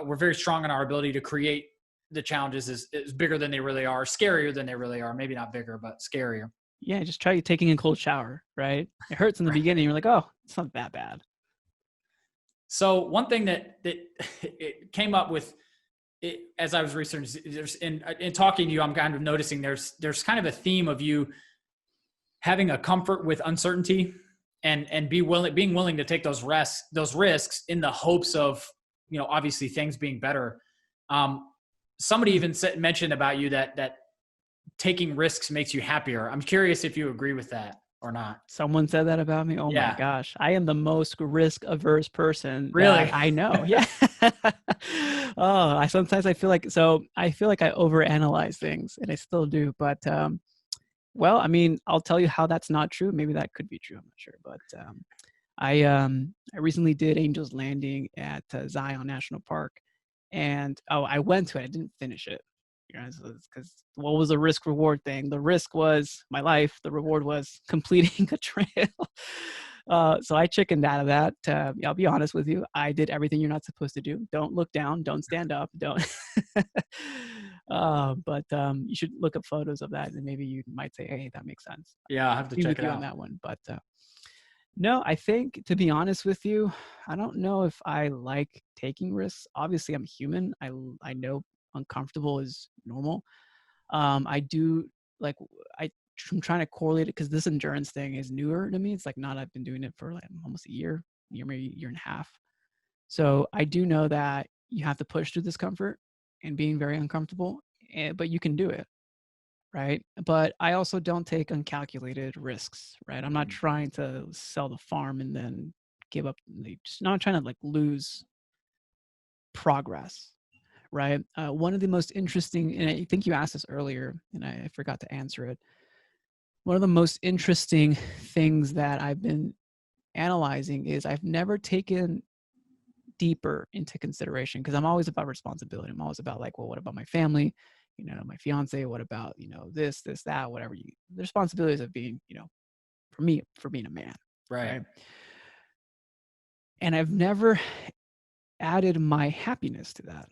[SPEAKER 1] we're very strong in our ability to create the challenges is bigger than they really are, scarier than they really are. Maybe not bigger, but scarier.
[SPEAKER 2] Yeah. Just try taking a cold shower, right? It hurts in the beginning. You're like, oh, it's not that bad.
[SPEAKER 1] So one thing that it came up with it, as I was researching, in talking to you, I'm kind of noticing there's kind of a theme of you having a comfort with uncertainty and being willing to take those risks in the hopes of, obviously things being better. Somebody even mentioned about you that taking risks makes you happier. I'm curious if you agree with that or not.
[SPEAKER 2] Someone said that about me. Oh my gosh. I am the most risk averse person that I know. Yeah. Sometimes I feel like I overanalyze things, and I still do, but, well, I mean, I'll tell you how that's not true. Maybe that could be true. I'm not sure, but, I recently did Angel's Landing at Zion National Park, and I went to it. I didn't finish it. Because what was the risk reward thing? The risk was my life. The reward was completing a trail. So I chickened out of that. I'll be honest with you. I did everything you're not supposed to do. Don't look down. Don't stand up. Don't. But you should look up photos of that, and maybe you might say, "Hey, that makes sense."
[SPEAKER 1] Yeah, I'll have to check it out
[SPEAKER 2] on that one. But no, I think, to be honest with you, I don't know if I like taking risks. Obviously, I'm human. I know uncomfortable is normal. I do like, I'm trying to correlate it because this endurance thing is newer to me. It's like I've been doing it for like almost a year, maybe a year and a half. So I do know that you have to push through discomfort and being very uncomfortable, but you can do it. Right. But I also don't take uncalculated risks. Right. I'm not trying to sell the farm and then give up. Just not trying to lose progress. Right. One of the most interesting, and I think you asked this earlier, and I forgot to answer it. One of the most interesting things that I've been analyzing is I've never taken deeper into consideration, because I'm always about responsibility. I'm always about well, what about my family? My fiance, what about, this, that, whatever the responsibilities of being, for me, for being a man.
[SPEAKER 1] Right.
[SPEAKER 2] And I've never added my happiness to that.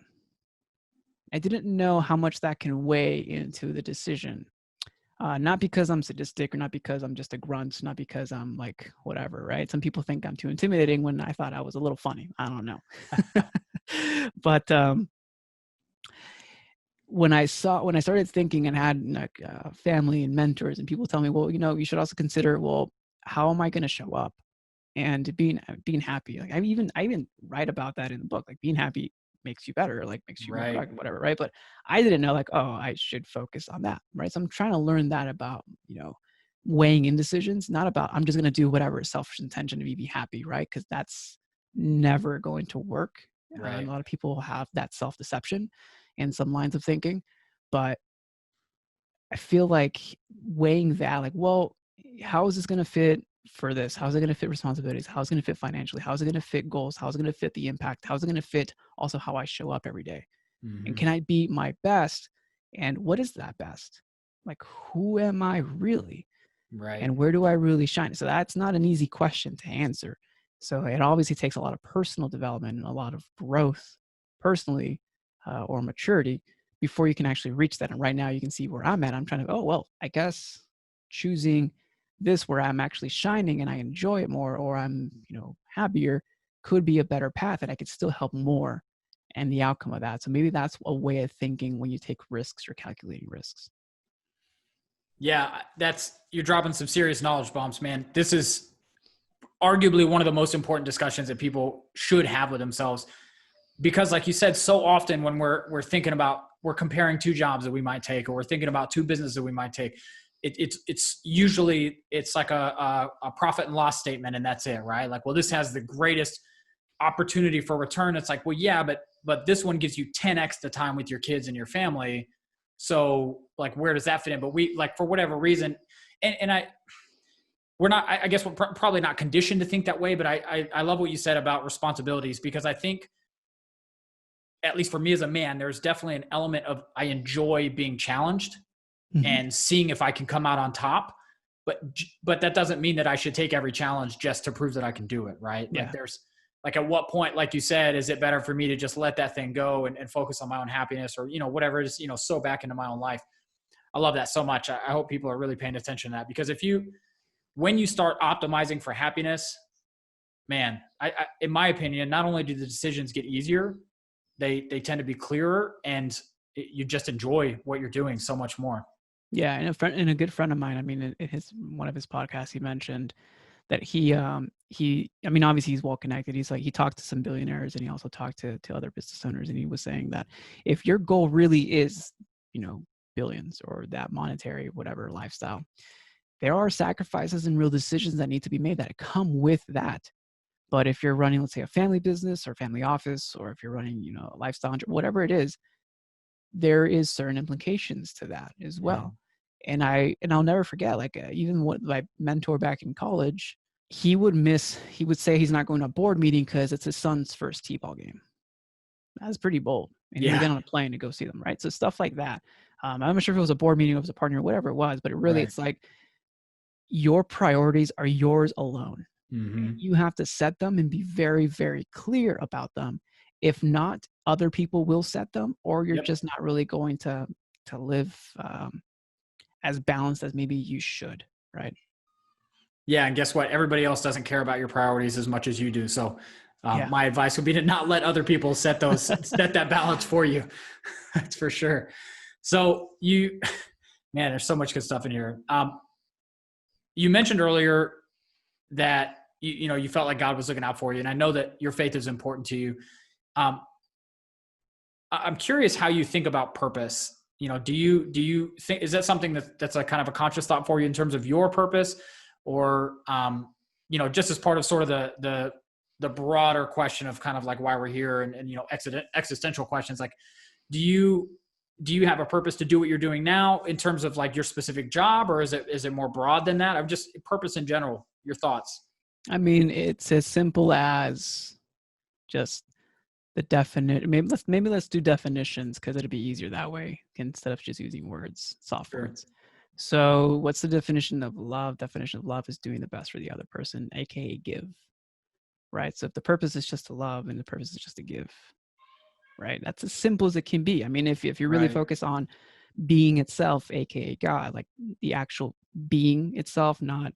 [SPEAKER 2] I didn't know how much that can weigh into the decision. Not because I'm sadistic, or not because I'm just a grunt, not because I'm whatever, right? Some people think I'm too intimidating when I thought I was a little funny. I don't know. But when I started thinking and had family and mentors and people tell me, well, you should also consider, well, how am I going to show up and being happy? I even write about that in the book. Being happy makes you better, makes you more productive, whatever, right? But I didn't know I should focus on that, right? So I'm trying to learn that about, weighing in decisions, not about I'm just going to do whatever selfish intention to be happy, right? Because that's never going to work.
[SPEAKER 1] Right.
[SPEAKER 2] A lot of people have that self-deception in some lines of thinking, but I feel like weighing that, well, how is this going to fit for this? How's it going to fit responsibilities? How's it going to fit financially? How's it going to fit goals? How's it going to fit the impact? How's it going to fit also how I show up every day? Mm-hmm. And can I be my best? And what is that best? Who am I really?
[SPEAKER 1] Right.
[SPEAKER 2] And where do I really shine? So that's not an easy question to answer. So it obviously takes a lot of personal development and a lot of growth personally, or maturity, before you can actually reach that. And right now you can see where I'm at. I'm trying to, I guess choosing this where I'm actually shining and I enjoy it more, or I'm, happier, could be a better path, and I could still help more and the outcome of that. So maybe that's a way of thinking when you take risks or calculating risks.
[SPEAKER 1] Yeah, you're dropping some serious knowledge bombs, man. This is arguably one of the most important discussions that people should have with themselves, because like you said, so often when we're thinking about, we're comparing two jobs that we might take, or we're thinking about two businesses that we might take, it's usually like a profit and loss statement, and that's it, right? Well, this has the greatest opportunity for return. It's well, yeah, but this one gives you 10x the time with your kids and your family. So where does that fit in? But we for whatever reason, we're not, I guess we're probably not conditioned to think that way, but I love what you said about responsibilities, because I think, at least for me as a man, there's definitely an element of, I enjoy being challenged.
[SPEAKER 2] Mhm.
[SPEAKER 1] and seeing if I can come out on top. But that doesn't mean that I should take every challenge just to prove that I can do it, right? Like
[SPEAKER 2] Yeah.
[SPEAKER 1] there's like at what point, like you said, is it better for me to just let that thing go and focus on my own happiness or, whatever it is, so back into my own life. I love that so much. I hope people are really paying attention to that because when you start optimizing for happiness, man, in my opinion, not only do the decisions get easier, they tend to be clearer and you just enjoy what you're doing so much more.
[SPEAKER 2] Yeah, and a good friend of mine, I mean, in his one of his podcasts, he mentioned that I mean, obviously he's well connected. He's like, he talked to some billionaires and he also talked to other business owners. And he was saying that if your goal really is, billions or that monetary, whatever lifestyle, there are sacrifices and real decisions that need to be made that come with that. But if you're running, let's say, a family business or family office, or if you're running, a lifestyle, whatever it is, there is certain implications to that as well. And I'll never forget, like even what my mentor back in college, he would say he's not going to a board meeting because it's his son's first t-ball game. That's pretty bold. And he would get on a plane to go see them, right? So stuff like that. I'm not sure if it was a board meeting, if it was a partner, whatever it was, but it's like your priorities are yours alone.
[SPEAKER 1] Mm-hmm.
[SPEAKER 2] You have to set them and be very, very clear about them. If not, other people will set them, or you're just not really going to live as balanced as maybe you should, right?
[SPEAKER 1] Yeah, and guess what? Everybody else doesn't care about your priorities as much as you do. So, my advice would be to not let other people set that balance for you. That's for sure. So man, there's so much good stuff in here. You mentioned earlier that you felt like God was looking out for you, and I know that your faith is important to you. I'm curious how you think about purpose. Do you think, is that something that's a kind of a conscious thought for you in terms of your purpose, or just as part of sort of the broader question of kind of like why we're here and existential questions, like do you have a purpose to do what you're doing now in terms of like your specific job, or is it more broad than that? I'm just purpose in general, your thoughts.
[SPEAKER 2] I mean, it's as simple as just the definite. Maybe let's do definitions because it'll be easier that way instead of just using words, soft words. So what's the definition of love? Definition of love is doing the best for the other person, aka give, right? So if the purpose is just to love and the purpose is just to give, right? That's as simple as it can be. I mean, if you really focus on being itself, aka God, like the actual being itself, not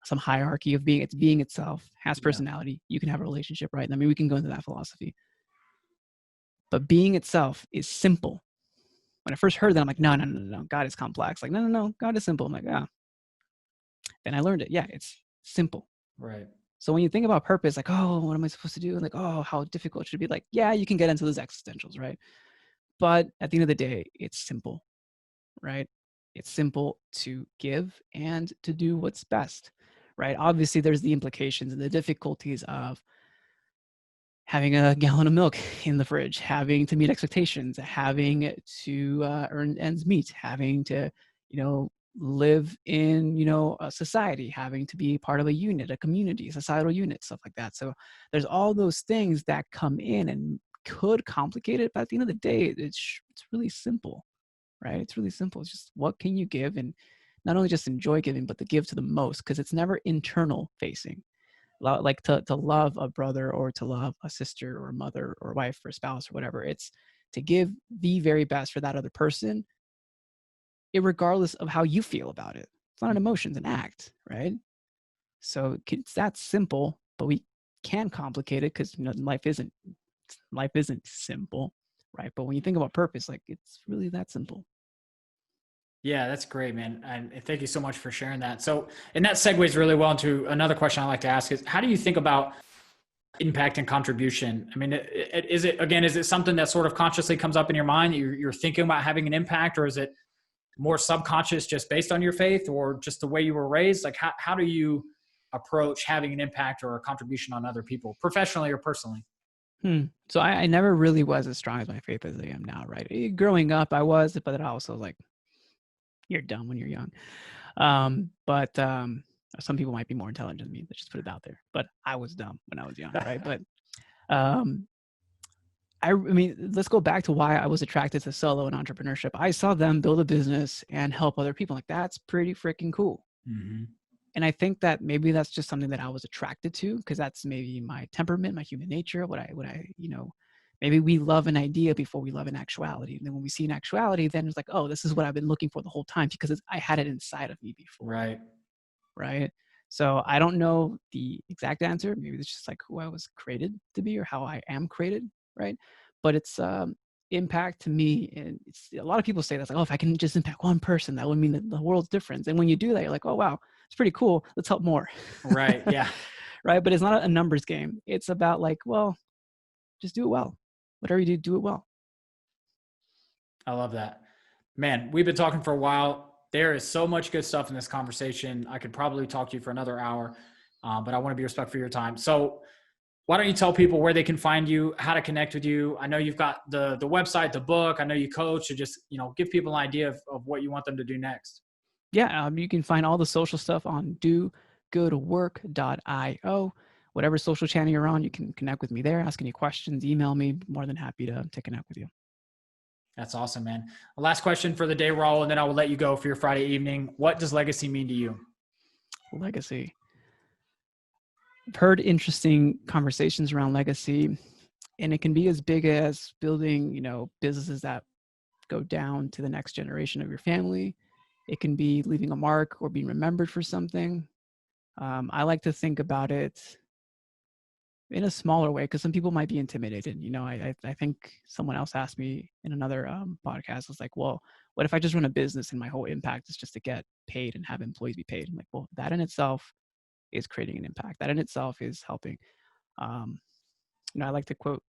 [SPEAKER 2] some hierarchy of being, it's being itself, has personality, you can have a relationship, right? I mean, we can go into that philosophy. But being itself is simple. When I first heard that, I'm like, no, God is complex. Like, no, God is simple. I'm like, ah. Then I learned it. Yeah, it's simple.
[SPEAKER 1] Right.
[SPEAKER 2] So when you think about purpose, like, oh, what am I supposed to do? And like, oh, how difficult should it be? Like, yeah, you can get into those existentials, right? But at the end of the day, it's simple, right? It's simple to give and to do what's best, right? Obviously, there's the implications and the difficulties of having a gallon of milk in the fridge, having to meet expectations, having to earn ends meet, having to, live in, a society, having to be part of a unit, a community, a societal unit, stuff like that. So there's all those things that come in and could complicate it, but at the end of the day, it's really simple, right? It's really simple. It's just what can you give, and not only just enjoy giving, but to give to the most, because it's never internal facing. Like to love a brother or to love a sister or a mother or wife or spouse or whatever. It's to give the very best for that other person, regardless of how you feel about it. It's not an emotion, it's an act, right? So it's that simple, but we can complicate it because life isn't simple, right? But when you think about purpose, like it's really that simple.
[SPEAKER 1] Yeah, that's great, man. And thank you so much for sharing that. So, and that segues really well into another question I like to ask is how do you think about impact and contribution? I mean, is it something that sort of consciously comes up in your mind? You're thinking about having an impact, or is it more subconscious just based on your faith or just the way you were raised? Like how do you approach having an impact or a contribution on other people, professionally or personally?
[SPEAKER 2] So I never really was as strong as my faith as I am now, right? Growing up, I was, but then also like, you're dumb when you're young. But some people might be more intelligent than me. Let's just put it out there. But I was dumb when I was young, right? But I mean, let's go back to why I was attracted to solo and entrepreneurship. I saw them build a business and help other people. Like, that's pretty freaking cool.
[SPEAKER 1] Mm-hmm.
[SPEAKER 2] And I think that maybe that's just something that I was attracted to, because that's maybe my temperament, my human nature, maybe we love an idea before we love an actuality. And then when we see an actuality, then it's like, oh, this is what I've been looking for the whole time, because I had it inside of me before.
[SPEAKER 1] Right.
[SPEAKER 2] Right. So I don't know the exact answer. Maybe it's just like who I was created to be, or how I am created. Right. But it's impact to me. And it's a lot of people say that's like, oh, if I can just impact one person, that would mean that the world's different. And when you do that, you're like, oh, wow, it's pretty cool. Let's help more.
[SPEAKER 1] Right. Yeah.
[SPEAKER 2] Right. But it's not a numbers game. It's about like, well, just do it well. Whatever you do it well.
[SPEAKER 1] I love that. Man, we've been talking for a while. There is so much good stuff in this conversation. I could probably talk to you for another hour, but I want to be respectful of your time. So why don't you tell people where they can find you, how to connect with you? I know you've got the website, the book. I know you coach. So just, give people an idea of what you want them to do next.
[SPEAKER 2] Yeah, you can find all the social stuff on dogotowork.io. Whatever social channel you're on, you can connect with me there, ask any questions, email me. More than happy to connect with you.
[SPEAKER 1] That's awesome, man. Last question for the day, Raul, and then I will let you go for your Friday evening. What does legacy mean to you?
[SPEAKER 2] Legacy. I've heard interesting conversations around legacy, and it can be as big as building, businesses that go down to the next generation of your family. It can be leaving a mark or being remembered for something. I like to think about it in a smaller way, because some people might be intimidated. I think someone else asked me in another podcast, was like, well, what if I just run a business and my whole impact is just to get paid and have employees be paid? I'm like, well, that in itself is creating an impact. That in itself is helping. I like to quote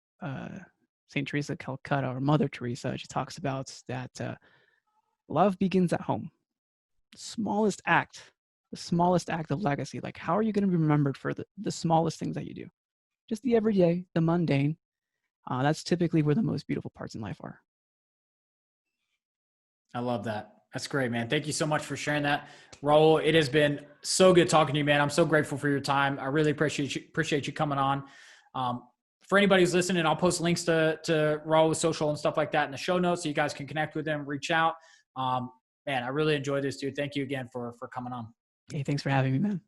[SPEAKER 2] St. Teresa of Calcutta, or Mother Teresa. She talks about that love begins at home. The smallest act of legacy. Like, how are you going to be remembered for the smallest things that you do? Just the everyday, the mundane. That's typically where the most beautiful parts in life are.
[SPEAKER 1] I love that. That's great, man. Thank you so much for sharing that. Raul, it has been so good talking to you, man. I'm so grateful for your time. I really appreciate you coming on. For anybody who's listening, I'll post links to Raul's social and stuff like that in the show notes so you guys can connect with them, reach out. Man, I really enjoyed this, dude. Thank you again for coming on.
[SPEAKER 2] Hey, thanks for having me, man.